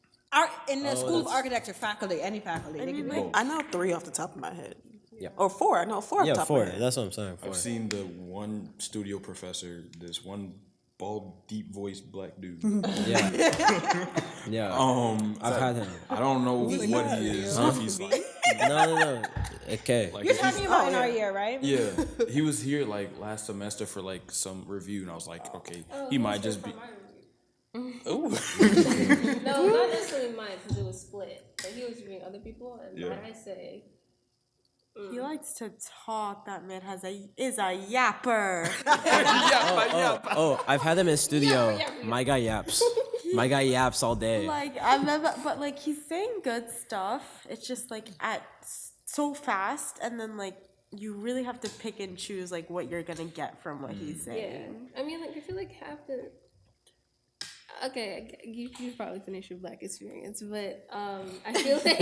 In the School of Architecture faculty, any faculty, they can be. I know 3 off the top of my head. Yeah. Or 4. I know 4 off the Yeah, top 4. of my head. That's what I'm saying. 4. I've seen the one studio professor, this one bald, deep voiced black dude. Yeah. Yeah. I've had him. I don't know what he is. If he's like, No. Okay. like You're if he's- talking about in our year, right? yeah, he was here like last semester for like some review, and I was like, okay, he might just be. ooh. No, not necessarily mine because it was split. But he was reviewing other people, and Yeah. might I say, He likes to talk. That man is a yapper. Oh, I've had him in studio. My guy yaps. My guy yaps all day. Like I've never, but like he's saying good stuff. It's just like so fast, and then like you really have to pick and choose like what you're gonna get from what he's yeah. saying. I mean, like I feel like half the. Okay, you probably finished your black experience, but I feel like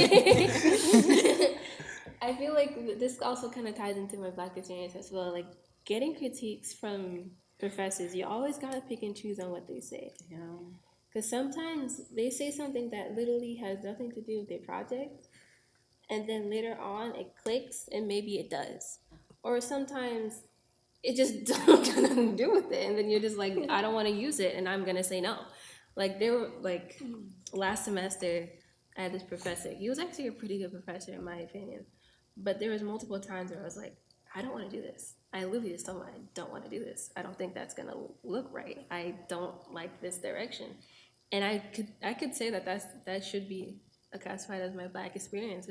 I feel like this also kind of ties into my black experience as well. Like getting critiques from professors, you always gotta pick and choose on what they say. Yeah. Because sometimes they say something that literally has nothing to do with their project, and then later on it clicks, and maybe it does. Or sometimes it just don't have nothing to do with it, and then you're just like, I don't want to use it, and I'm gonna say no. Like there were like last semester, I had this professor. He was actually a pretty good professor in my opinion, but there was multiple times where I was like, I don't want to do this. I literally just told him I don't want to do this. I don't think that's gonna look right. I don't like this direction. And I could say that should be classified as my black experience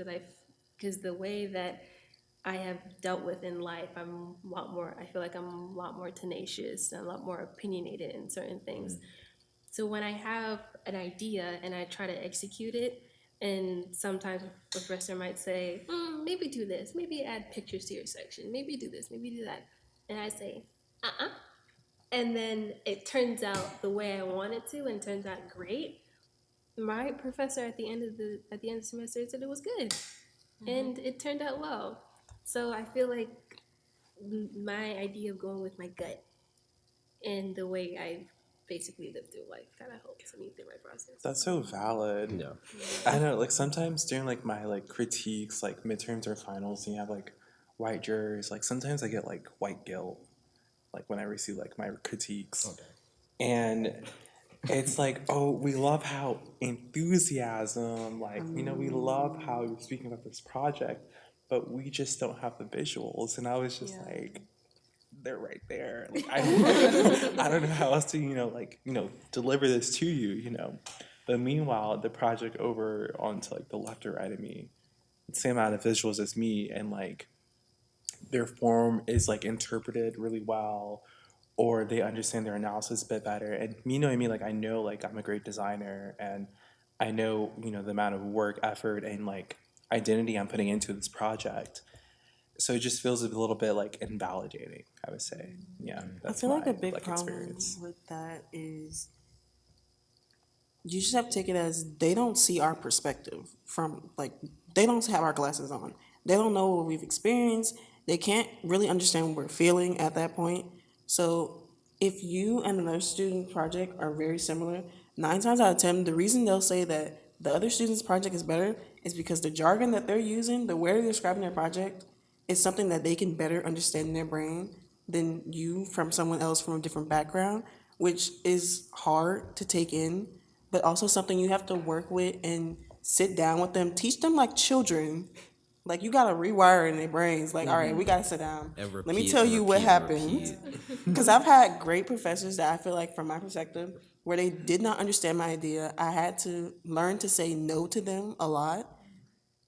because the way that I have dealt with in life, I'm a lot more. I feel like I'm a lot more tenacious and a lot more opinionated in certain things. So when I have an idea and I try to execute it, and sometimes a professor might say, maybe do this, maybe add pictures to your section, maybe do this, maybe do that, and I say, and then it turns out the way I want it to, and turns out great. My professor at the end of the semester said it was good, and it turned out well. So I feel like my idea of going with my gut and the way I basically live through life kind of helps me through my process. That's so valid. Yeah. I know, like sometimes during like my like critiques, like midterms or finals, and you have like white jurors. Like sometimes I get like white guilt, like when I receive like my critiques, and it's like, oh, we love how enthusiasm, like we love how you're speaking about this project, but we just don't have the visuals. And I was just like, they're right there. Like, I don't know how else to deliver this to you. But meanwhile, the project over onto like the left or right of me, same amount of visuals as me, and like their form is like interpreted really well, or they understand their analysis a bit better. And you know what I mean? Like I know like I'm a great designer, and I know the amount of work, effort, and like identity I'm putting into this project. So it just feels a little bit like invalidating, I would say. Yeah, I feel like a big like, problem experience. with that is you just have to take it as they don't see our perspective from, like, they don't have our glasses on. They don't know what we've experienced. They can't really understand what we're feeling at that point. So if you and another student project are very similar, 9 times out of 10, the reason they'll say that the other student's project is better is because the jargon that they're using, the way they're describing their project, is something that they can better understand in their brain than you from someone else from a different background, which is hard to take in, but also something you have to work with and sit down with them, teach them like children Like, you gotta rewire it in their brains. Like, all right, we gotta sit down. And Let me repeat tell and you what repeat and happened. repeat. Because I've had great professors that I feel like, from my perspective, where they did not understand my idea. I had to learn to say no to them a lot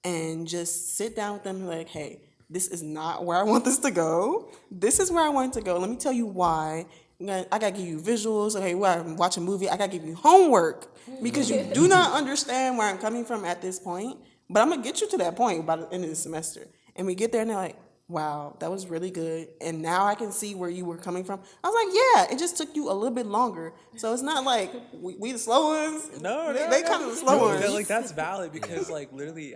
and just sit down with them and be like, hey, this is not where I want this to go. This is where I want it to go. Let me tell you why. I gotta give you visuals. Okay, watch a movie. I gotta give you homework because you do not understand where I'm coming from at this point. But I'm gonna get you to that point by the end of the semester. And we get there and they're like, wow, that was really good. And now I can see where you were coming from. I was like, yeah, it just took you a little bit longer. So it's not like we the slow ones. No, They kind of the slow ones. Like that's valid because like literally,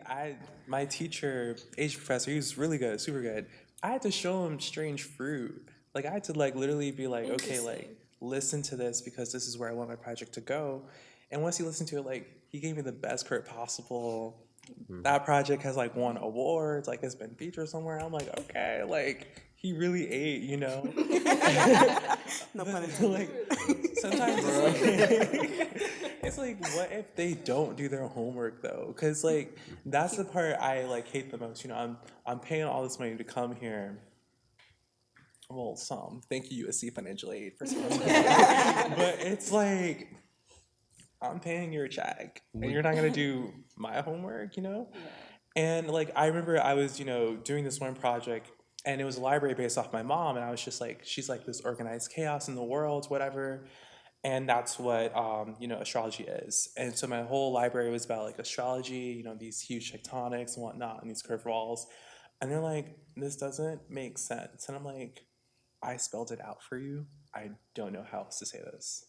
my teacher, Asian professor, he was really good, super good. I had to show him strange fruit. Like I had to like literally be like, okay, like listen to this because this is where I want my project to go. And once he listened to it, like he gave me the best credit possible. That project has like won awards, like it's been featured somewhere. I'm like, okay, like he really ate, you know. No pun intended. Like sometimes it's like, what if they don't do their homework though? Because like that's the part I like hate the most. You know, I'm paying all this money to come here. Well, thank you USC financial aid for some, but it's like I'm paying your check and you're not gonna do my homework, you know? And like I remember I was, doing this one project and it was a library based off my mom, and I was just like, she's like this organized chaos in the world, whatever. And that's what astrology is. And so my whole library was about like astrology, these huge tectonics and whatnot and these curved walls. And they're like, this doesn't make sense. And I'm like, I spelled it out for you. I don't know how else to say this.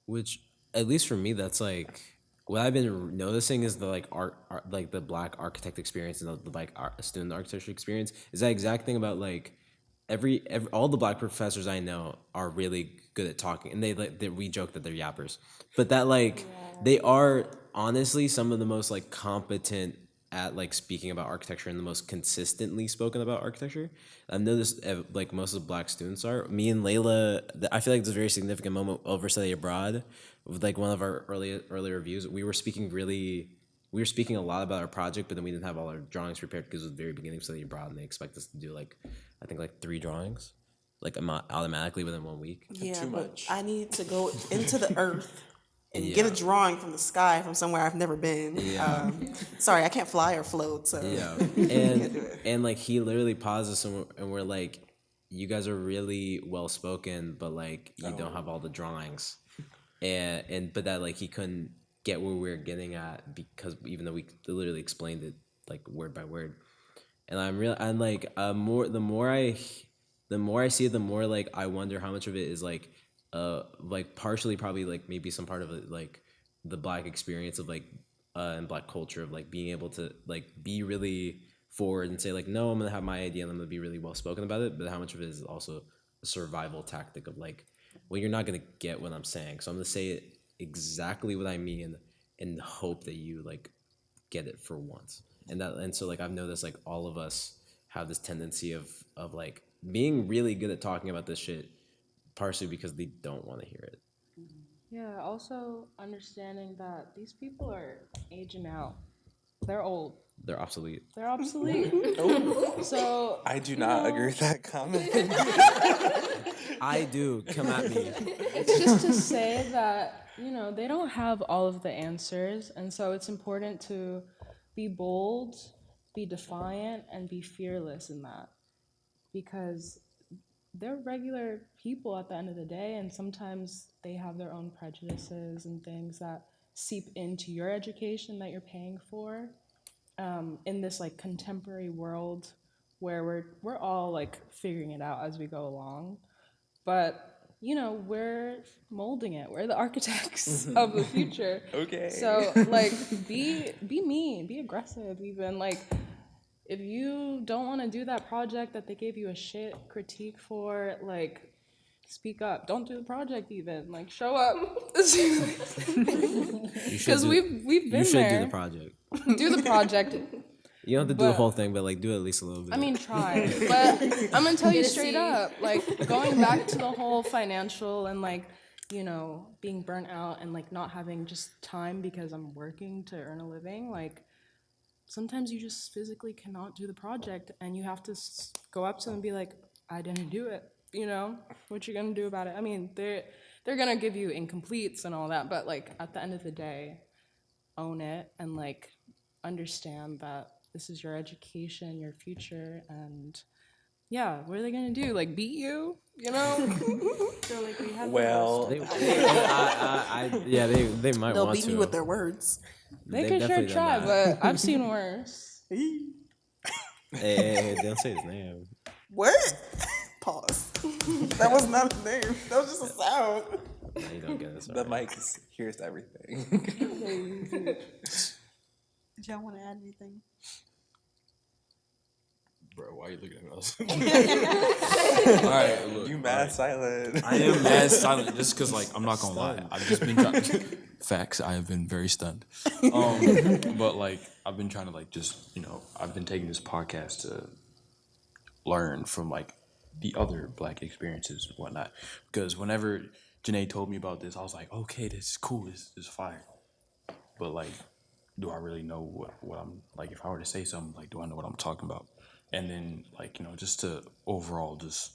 Which, at least for me, that's like what I've been noticing is the like art like the Black architect experience and the like student architecture experience is that exact thing about like every all the Black professors I know are really good at talking, and we joke that they're yappers, but that like they are honestly some of the most like competent at like speaking about architecture and the most consistently spoken about architecture. I've noticed like most of the Black students are. Me and Layla, I feel like it's a very significant moment over study abroad. With like one of our early reviews, we were speaking a lot about our project, but then we didn't have all our drawings prepared because it was the very beginning of study abroad, and they expect us to do like I think like 3 drawings, like automatically within 1 week. Yeah, Too but much. I need to go into the earth and get a drawing from the sky from somewhere I've never been. Yeah. Sorry, I can't fly or float, so Yeah, can't do it. and like he literally paused us and we're like, you guys are really well spoken, but like you don't have all the drawings, but that like he couldn't get where we were getting at because even though we literally explained it like word by word, and I'm like the more I see it, the more like I wonder how much of it is like partially probably like maybe some part of it like the Black experience of like and Black culture of like being able to like be really forward and say like, no, I'm gonna have my idea and I'm gonna be really well spoken about it, but how much of it is also a survival tactic of like, well, you're not gonna get what I'm saying, so I'm gonna say it exactly what I mean and hope that you like get it for once. And so like I've noticed like all of us have this tendency of like being really good at talking about this shit, partially because they don't want to hear it. Yeah, also understanding that these people are aging out. They're old. They're obsolete. They're obsolete. So I do not agree with that comment. I do. Come at me. it's just to say that, they don't have all of the answers. And so it's important to be bold, be defiant, and be fearless in that. Because they're regular people at the end of the day, and sometimes they have their own prejudices and things that seep into your education that you're paying for. In this like contemporary world where we're all like figuring it out as we go along, but we're molding it. We're the architects of the future. Okay. So like be mean, be aggressive even. Like if you don't want to do that project that they gave you a shit critique for, like speak up. Don't do the project even. Like show up. Because we've been You should there. do the project. Do the project. You don't have to do the But- whole thing, but like do at least a little bit. I mean, try. But I'm gonna tell you straight up, like going back to the whole financial and like, being burnt out and like not having just time because I'm working to earn a living, like sometimes you just physically cannot do the project, and you have to go up to them and be like, I didn't do it. You know, what you gonna do about it? I mean, they're gonna give you incompletes and all that, but like at the end of the day, own it and like understand that this is your education, your future, and yeah, what are they gonna do? Like beat you? You know? So like we have Well, Yeah, they might They'll want beat to. me with their words. They could sure definitely done try, that. but I've seen worse. Hey, don't say his name. What? Pause. That was not a name. That was just a sound. No, you don't get it. the Sorry. mic hears everything. Did y'all want to add anything? Bro, why are you looking at us? All right, look. You mad silent. I am mad silent just because, like, I'm not gonna lie. I've just been trying. Facts. I have been very stunned. But like, I've been trying to like just I've been taking this podcast to learn from like the other Black experiences and whatnot. Because whenever Janae told me about this, I was like, okay, this is cool. This is fire. But like, do I really know what I'm like? If I were to say something, like, do I know what I'm talking about? And then like just to overall just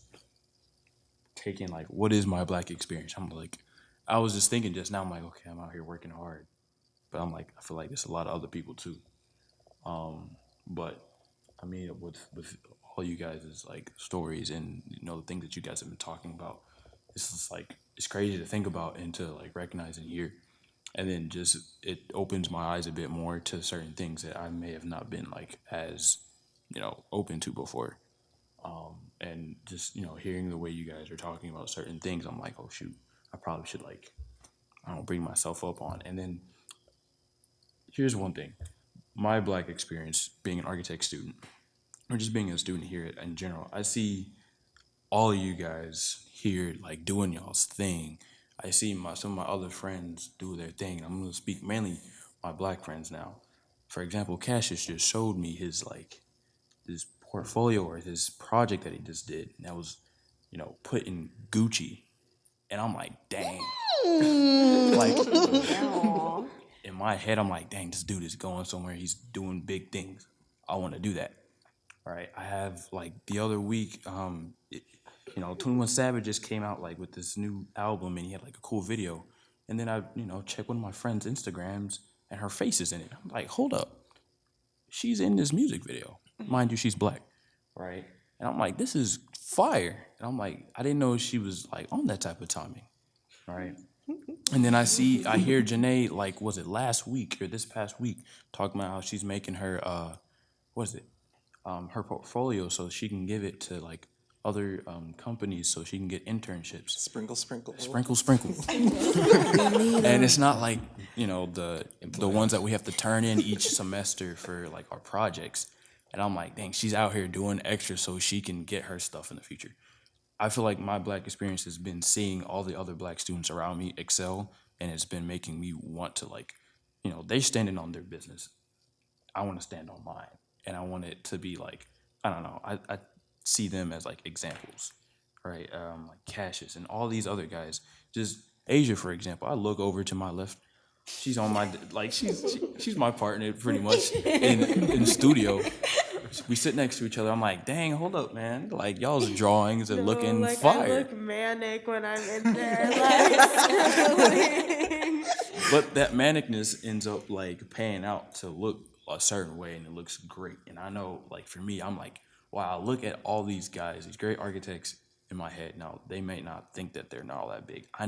taking like what is my Black experience? I'm like, I was just thinking just now. I'm like, okay, I'm out here working hard, but I'm like, I feel like there's a lot of other people too. But I mean, with all you guys' like stories and the things that you guys have been talking about, it's just like it's crazy to think about and to like recognize and hear, and then just it opens my eyes a bit more to certain things that I may have not been like as open to before. And just hearing the way you guys are talking about certain things, I'm like, oh shoot, I probably should like bring myself up on. And then here's one thing. My Black experience being an architect student, or just being a student here in general, I see all of you guys here like doing y'all's thing. I see some of my other friends do their thing. I'm gonna speak mainly my Black friends now. For example, Cassius just showed me his portfolio or his project that he just did, and that was put in Gucci, and I'm like, dang. Like, in my head, I'm like, dang, this dude is going somewhere. He's doing big things. I want to do that. All right. I have like the other week, 21 Savage just came out like with this new album, and he had like a cool video. And then I, check one of my friend's Instagrams, and her face is in it. I'm like, hold up, she's in this music video. Mind you, she's Black, right? And I'm like, this is fire. And I'm like, I didn't know she was like on that type of timing, right? And then I hear Janae, like, was it last week or this past week, talking about how she's making her, her portfolio so she can give it to like other companies so she can get internships. Sprinkle, sprinkle. Sprinkle, sprinkle. And it's not like, the ones that we have to turn in each semester for like our projects. And I'm like, dang, she's out here doing extra so she can get her stuff in the future. I feel like my Black experience has been seeing all the other Black students around me excel, and it's been making me want to like, they're standing on their business. I want to stand on mine, and I want it to be like, I don't know, I see them as like examples, right? Like Cassius and all these other guys. Just Asia, for example. I look over to my left. She's on my like she's my partner pretty much in studio. We sit next to each other. I'm like, dang, hold up, man. Like y'all's drawings are looking like, fire. I look manic when I'm in there, like scribbling. But that manicness ends up like paying out to look a certain way, and it looks great. And I know, like for me, I'm like, wow, look at all these guys, these great architects in my head. Now, they may not think that they're not all that big. I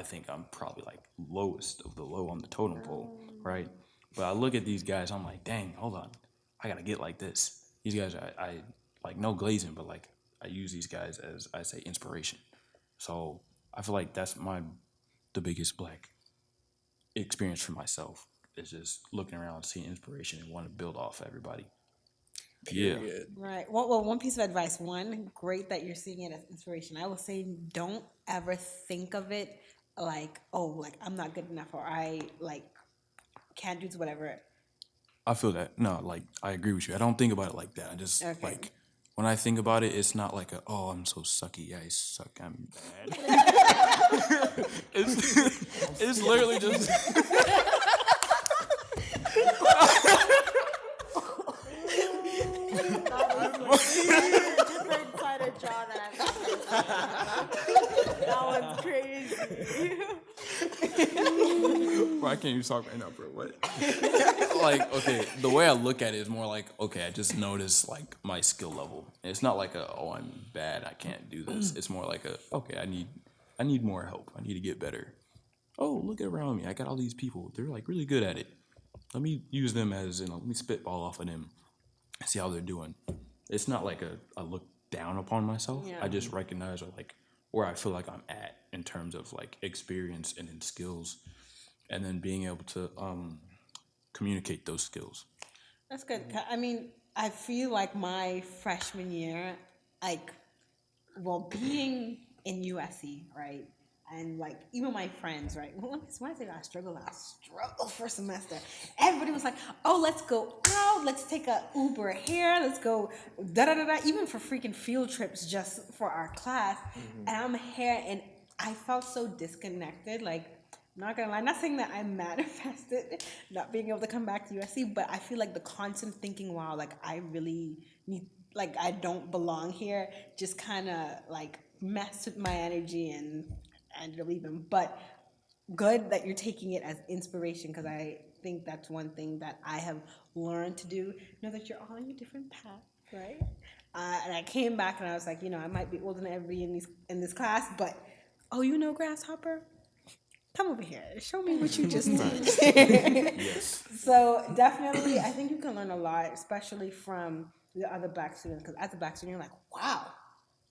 think I'm probably like lowest of the low on the totem pole, right? But I look at these guys, I'm like, dang, hold on. I gotta get like this. These guys, I like no glazing, but like I use these guys as, I say, inspiration. So I feel like that's the biggest Black experience for myself, is just looking around, seeing inspiration, and want to build off everybody. Yeah. Right. Well, one piece of advice. One, great that you're seeing it as inspiration. I will say, don't ever think of it like, oh, like I'm not good enough, or I like can't do whatever. I feel that. No, like I agree with you. I don't think about it like that. I just like when I think about it, it's not like oh, I'm so sucky. Yeah, I suck. I'm bad. it's literally just different side of jaw that I've never seen. That one's crazy. Bro, I can't even talk right now, bro. What? Like, okay, the way I look at it is more like, okay, I just noticed like my skill level. And it's not like oh, I'm bad, I can't do this. It's more like okay, I need more help. I need to get better. Oh, look around me. I got all these people. They're like really good at it. Let me use them as, let me spitball off of them and see how they're doing. It's not like a look down upon myself. Yeah. I just recognize like where I feel like I'm at in terms of like experience and in skills, and then being able to communicate those skills. That's good. I mean, I feel like my freshman year, like, well, being in USC, right? And like even my friends, right? Well, when I say I struggled for a semester. Everybody was like, "Oh, let's go out. Let's take a Uber here. Let's go da da da da." Even for freaking field trips, just for our class. And I'm here, and I felt so disconnected. Like, I'm not gonna lie, not saying that I manifested not being able to come back to USC, but I feel like the constant thinking, wow, like I really need, like I don't belong here, just kind of like messed with my energy and ended up leaving. But good that you're taking it as inspiration, because I think that's one thing that I have learned to do. Know that you're all on your different paths, right? And I came back and I was like, I might be older than everybody in this class, but Grasshopper, come over here. Show me what you just did. Yes. So definitely, I think you can learn a lot, especially from the other Black students. Because as a Black student, you're like, wow,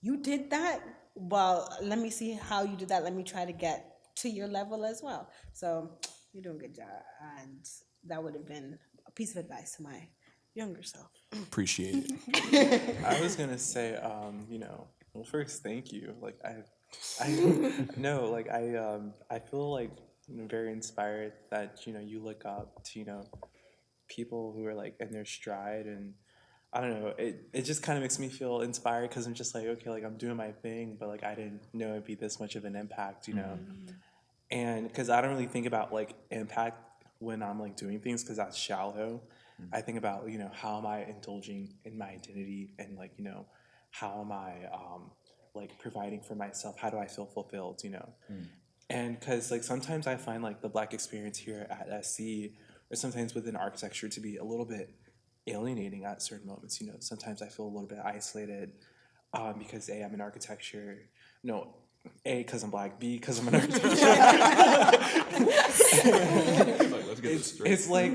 you did that? Well, let me see how you did that. Let me try to get to your level as well. So you're doing a good job. And that would have been a piece of advice to my younger self. Appreciate it. I was gonna say, well, first, thank you. Like, I no, like I feel like very inspired that you look up to people who are like in their stride, and I don't know, it just kind of makes me feel inspired because I'm just like, okay, like I'm doing my thing, but like I didn't know it'd be this much of an impact, and because I don't really think about like impact when I'm like doing things because that's shallow. I think about how am I indulging in my identity, and like how am I like providing for myself, how do I feel fulfilled, and because like sometimes I find like the Black experience here at SC or sometimes within architecture to be a little bit alienating at certain moments. Sometimes I feel a little bit isolated because A, I'm in architecture. No, A, because I'm Black. B, because I'm an architecture. Let's get this straight. It's like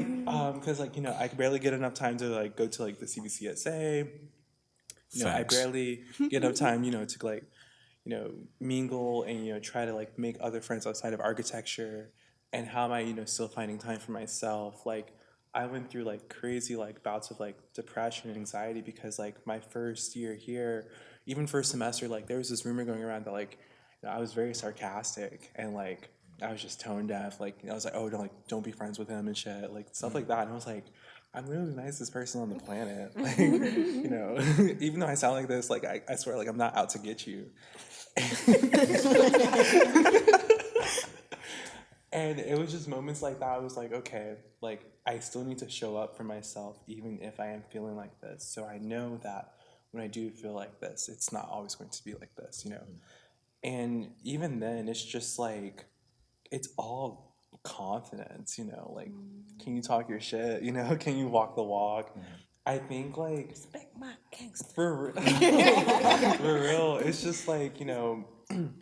because like I barely get enough time to like go to like the CBCSA. I Facts. barely get enough time to like mingle and try to like make other friends outside of architecture. And how am I still finding time for myself? Like I went through like crazy like bouts of like depression and anxiety because like my first year here, even first semester, like there was this rumor going around that like I was very sarcastic and like I was just tone deaf. Like I was like, oh, don't be friends with him and shit, like stuff like that. And I was like, I'm really the nicest person on the planet. Like even though I sound like this, like I swear, like I'm not out to get you. And it was just moments like that. I was like, okay, like I still need to show up for myself, even if I am feeling like this. So I know that when I do feel like this, it's not always going to be like this, And even then, it's just like, it's all confidence, like, can you talk your shit, Can you walk the walk? I think like Respect my gangster. for real, it's just like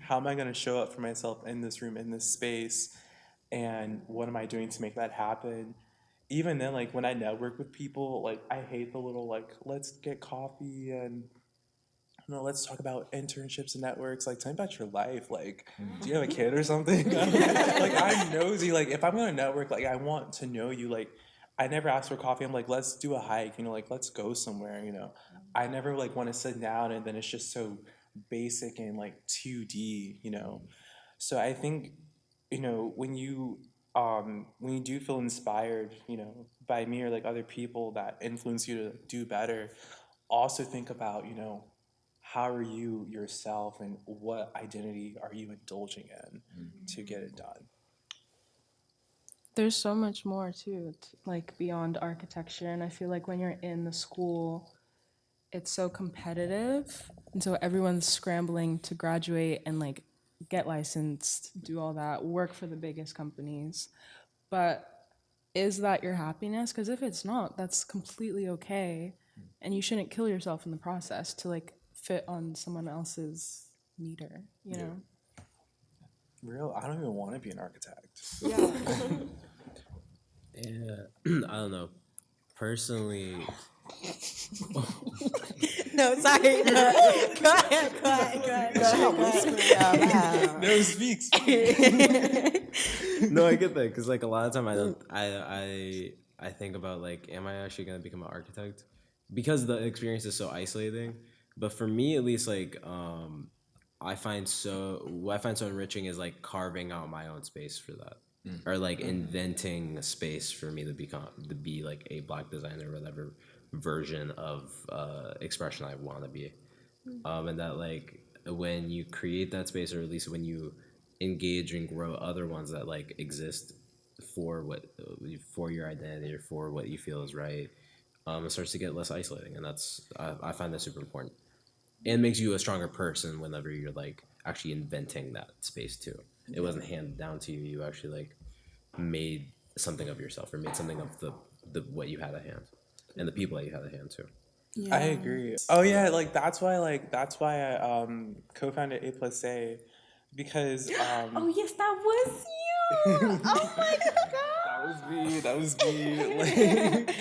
how am I going to show up for myself in this room, in this space, and what am I doing to make that happen? Even then, like when I network with people, like I hate the little like let's get coffee and let's talk about internships and networks. Like tell me about your life. Like do you have a kid or something? Like I'm nosy. Like if I'm gonna network, like I want to know you. Like I never ask for coffee. I'm like, let's do a hike, like let's go somewhere, I never like want to sit down and then it's just so basic and like 2D, So I think, when you do feel inspired, by me or like other people that influence you to do better, also think about, how are you yourself and what identity are you indulging in to get it done? There's so much more too, like beyond architecture, and I feel like when you're in the school, it's so competitive, and so everyone's scrambling to graduate and like get licensed, do all that, work for the biggest companies. But is that your happiness? Because if it's not, that's completely okay, and you shouldn't kill yourself in the process to like fit on someone else's meter, you know? Real, I don't even want to be an architect. Yeah, I don't know. Personally, No, sorry. No. Go ahead. No, speaks. no, I get that because like a lot of time I don't. I think about like, am I actually gonna become an architect? Because the experience is so isolating. But for me, at least, like what I find so enriching is like carving out my own space for that, or like inventing a space for me to be like a Black designer, whatever version of expression I want to be, and that like when you create that space, or at least when you engage and grow other ones that like exist for your identity or for what you feel is right, it starts to get less isolating, and I find that super important, and makes you a stronger person whenever you're like actually inventing that space too. It wasn't handed down to you. You actually like made something of yourself, or made something of the what you had at hand, and the people that you had at hand too. I agree. Oh yeah, like that's why I co-founded A plus A, because Oh yes, that was you. Oh my god. that was me. Like,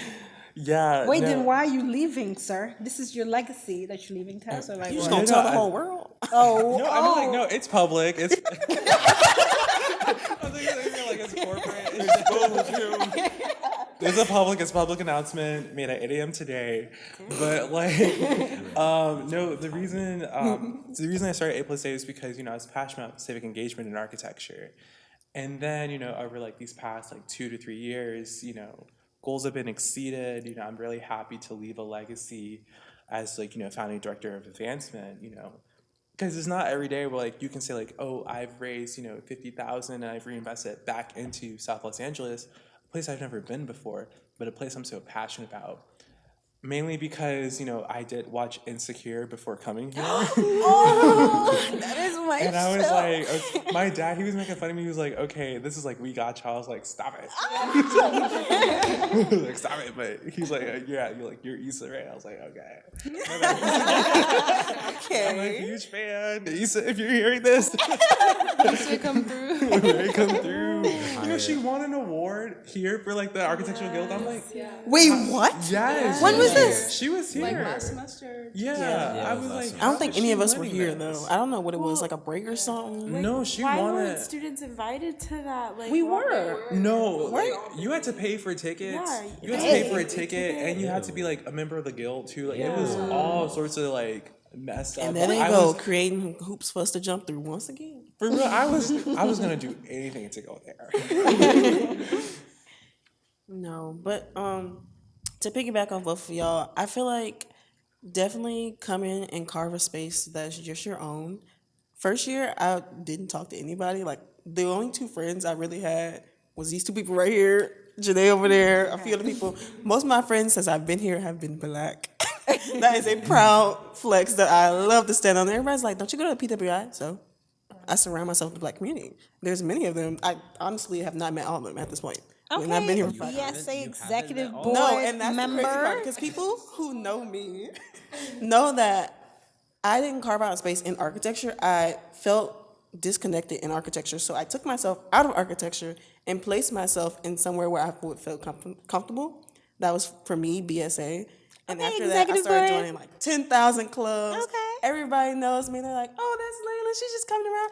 yeah. Wait, no. then why are you leaving, sir? This is your legacy that you're leaving to us, or like You just what? gonna tell the whole world? Oh, No, I mean like no, it's public. It's I was like it's corporate. It's public announcement made at 8 a.m. today. But like no, the reason I started A plus A is because, I was passionate about civic engagement in architecture. And then, over like these past like 2 to 3 years, goals have been exceeded. I'm really happy to leave a legacy as like, founding director of advancement, because it's not every day where like you can say like, oh, I've raised 50,000 and I've reinvested it back into South Los Angeles, a place I've never been before, but a place I'm so passionate about. Mainly because I did watch Insecure before coming here. oh, that is my And I was show. like, my dad, he was making fun of me. He was like, okay, this is like, we got you. I was like, stop it. Like, stop it. But he's like, yeah, you're Issa, right? I was like, okay. I'm a huge fan. Issa, if you're hearing this, To come through. come through. She won an award here for like the Architectural Guild. I'm like, Wait, what? yes. When was this? She was here. Like last semester. Yeah, I was like, I don't think how is any she of us were winning here this? though. I don't know what it was, like a break or something. No, she Why won weren't it. students invited to that? Like We what- were. No, like you had to pay for tickets. Yeah, You had to pay for a ticket, and you had to be like a member of the guild too. Like it was all sorts of like messed up. And there they I go, was- creating hoops for us to jump through once again. For real, I was gonna do anything to go there. No, but to piggyback on both of y'all, I feel like definitely come in and carve a space that's just your own. First year, I didn't talk to anybody. Like the only two friends I really had was these two people right here, Janae over there, a few other people. Most of my friends since I've been here have been Black. That is a proud flex that I love to stand on. Everybody's like, don't you go to the PWI? So I surround myself with the Black community. There's many of them. I honestly have not met all of them at this point. And I've been here for 5 years. BSA executive met all- board No, and that's the crazy part, member. because people who know me know that I didn't carve out a space in architecture. I felt disconnected in architecture, so I took myself out of architecture and placed myself in somewhere where I would feel comfortable. That was for me BSA. And Okay, after that, I executive started board. joining like 10,000 clubs. Okay. Everybody knows me. They're like, "Oh, that's Layla. She's just coming around."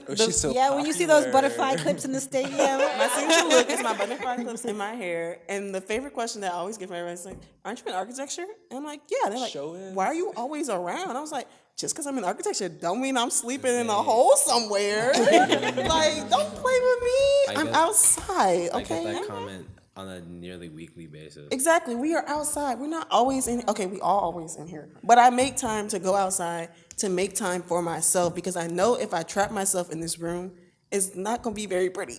And She's so Yeah, when you see those popular. butterfly clips in the stadium. my signature look is my butterfly clips in my hair. And the favorite question that I always get from everybody is like, aren't you in architecture? And I'm like, yeah. They're like, Show is. why are you always around? I was like, just because I'm in architecture don't mean I'm sleeping in a hole somewhere. Like, don't play with me. I'm get- outside, I okay? get that comment on a nearly weekly basis. Exactly. We are outside. We're not always in. Okay, we are always in here. But I make time to go outside to make time for myself because I know if I trap myself in this room, it's not going to be very pretty.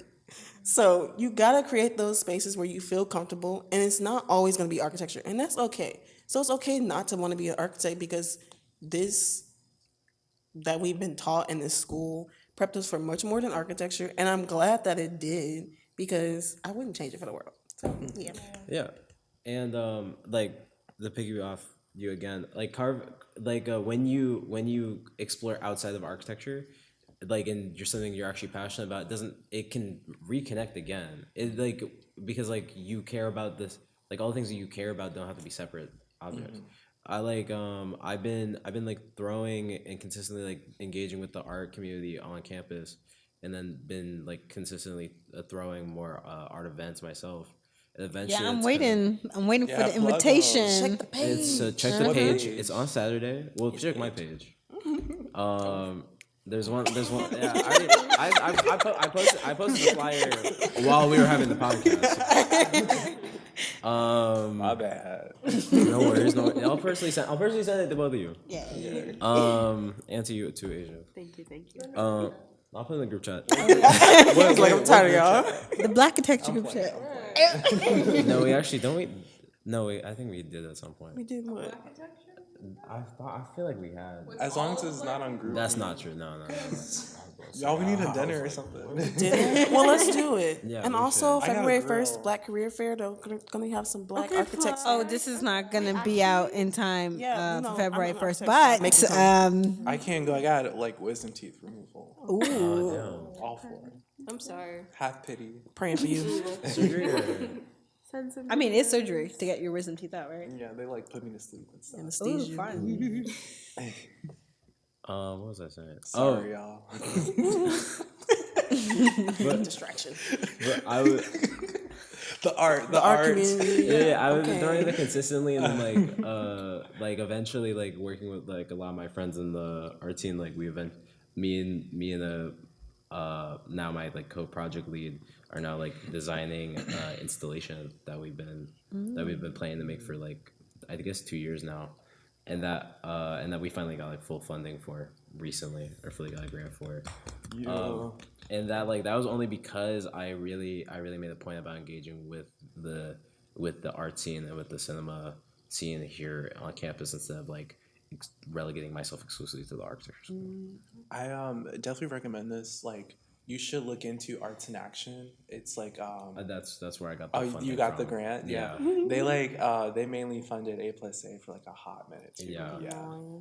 So you got to create those spaces where you feel comfortable, and it's not always going to be architecture, and that's okay. So it's okay not to want to be an architect because this that we've been taught in this school prepped us for much more than architecture. And I'm glad that it did because I wouldn't change it for the world. So, yeah. Yeah, and like the piggy off you again, like when you explore outside of architecture, like and you're something you're actually passionate about, it can reconnect again. It like because like you care about this, like all the things that you care about don't have to be separate objects. I like I've been like throwing and consistently like engaging with the art community on campus, and then been like consistently throwing more art events myself. Eventually, Yeah, I'm it's waiting. I'm waiting for Yeah, the plug 'em. invitation. it's check the What page. page? It's on Saturday. Well, check my page. There's one. Yeah, I posted the flyer while we were having the podcast. My bad. No worries. No, I'll personally send it to both of you. Yeah. And to you too, Asia. Thank you. I'll put it in the group chat. It's like, I'm tired of y'all. The BLACKITECTURE group chat. No, we actually don't. I think we did at some point. We did what? I feel like we had. As long as it's not on group. That's not true. No. Y'all, we need a dinner or something. Well, let's do it. Yeah, And we also, should. I got a February grill. 1st, Black Career Fair, they're going to have some black architects. Oh, this is not gonna be out in time Yeah, for I'm February an 1st, architect, so make but I can't go. I got like wisdom teeth removal. Damn. All for it. I'm sorry. Have pity. Praying for you. Surgery or? Send some. I mean, it's surgery to get your wisdom teeth out, right? Yeah, they like put me to sleep and stuff. Ooh, Anesthesia. fun. What was I saying? Sorry, y'all. Distraction. But I would. The art Community. Yeah, I was Okay. doing it consistently, and then like eventually like working with like a lot of my friends in the art team. Like me and now my like co-project lead are now like designing installation that we've been planning to make for like I guess 2 years now, and that we finally got like full funding for recently, or fully got a grant for. And that was only because I really made a point about engaging with the art scene and with the cinema scene here on campus instead of like relegating myself exclusively to the architecture school. I definitely recommend this. Like, you should look into Arts in Action. It's like That's where I got the oh, funding you got the from. grant? Yeah. They they mainly funded A+A for like a hot minute too. Yeah.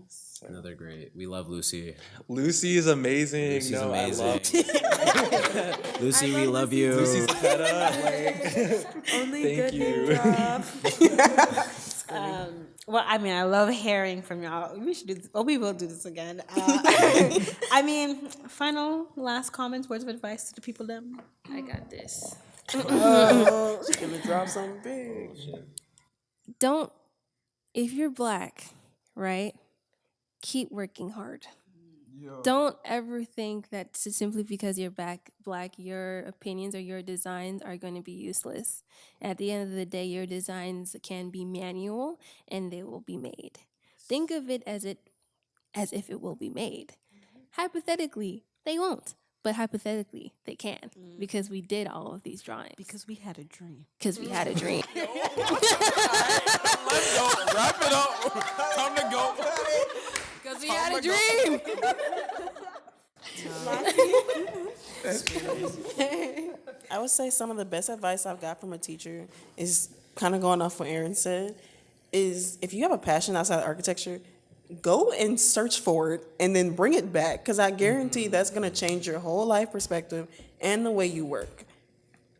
So. No, they're great. We love Lucy. Lucy is amazing. Lucy's no, amazing. I love Lucy, we love you. Lucy's Peta. Like, Only thank good you. name drop. Well, I mean, I love hearing from y'all. We should do this. Oh, we will do this again. I mean, last comments, words of advice to the people then. I got this. Gonna drop something big. Don't, if you're black, right, keep working hard. Don't ever think that simply because you're black, your opinions or your designs are going to be useless. At the end of the day, your designs can be manual and they will be made. Think of it as if it will be made. Hypothetically, they won't, but hypothetically, they can because we did all of these drawings. Because we had a dream. Because we had a dream. Let's go. Wrap it up. Time to go. Because we had a dream. I would say some of the best advice I've got from a teacher is kind of going off what Aaron said, is if you have a passion outside of architecture, go and search for it and then bring it back, because I guarantee that's going to change your whole life perspective and the way you work.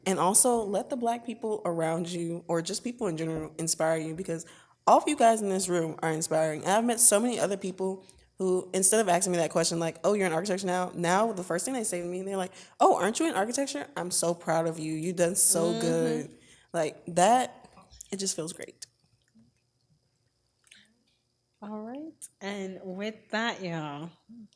And also let the black people around you, or just people in general, inspire you, because all of you guys in this room are inspiring. And I've met so many other people who, instead of asking me that question, like, oh, you're in architecture now the first thing they say to me, they're like, oh, aren't you in architecture? I'm so proud of you. You've done so good. Like that, it just feels great. All right. And with that, y'all,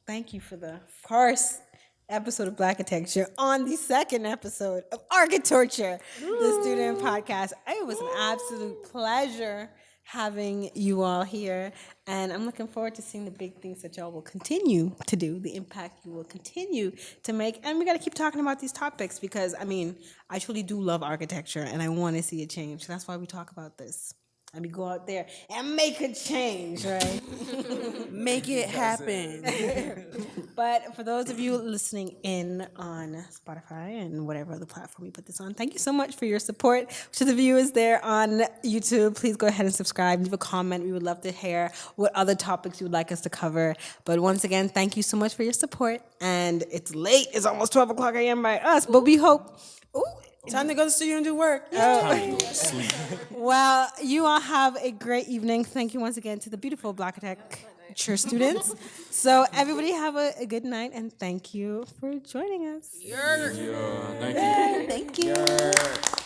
thank you for the first episode of BLACKITECTURE on the second episode of ARCHITORTURE, the student podcast. It was an absolute pleasure having you all here, and I'm looking forward to seeing the big things that y'all will continue to do, the impact you will continue to make, and we got to keep talking about these topics because, I mean, I truly do love architecture, and I want to see it change. That's why we talk about this. and we go out there and make a change, right? Make it happen. But for those of you listening in on Spotify and whatever other platform we put this on, thank you so much for your support. To the viewers there on YouTube, please go ahead and subscribe, leave a comment. We would love to hear what other topics you would like us to cover. But once again, thank you so much for your support. And it's late. It's almost 12 o'clock a.m. by us, but we hope... Ooh, Time to go to the studio and do work. well, you all have a great evening. Thank you once again to the beautiful BLACKITECTURE students. So everybody have a good night, and thank you for joining us. Yeah, thank you. Thank you.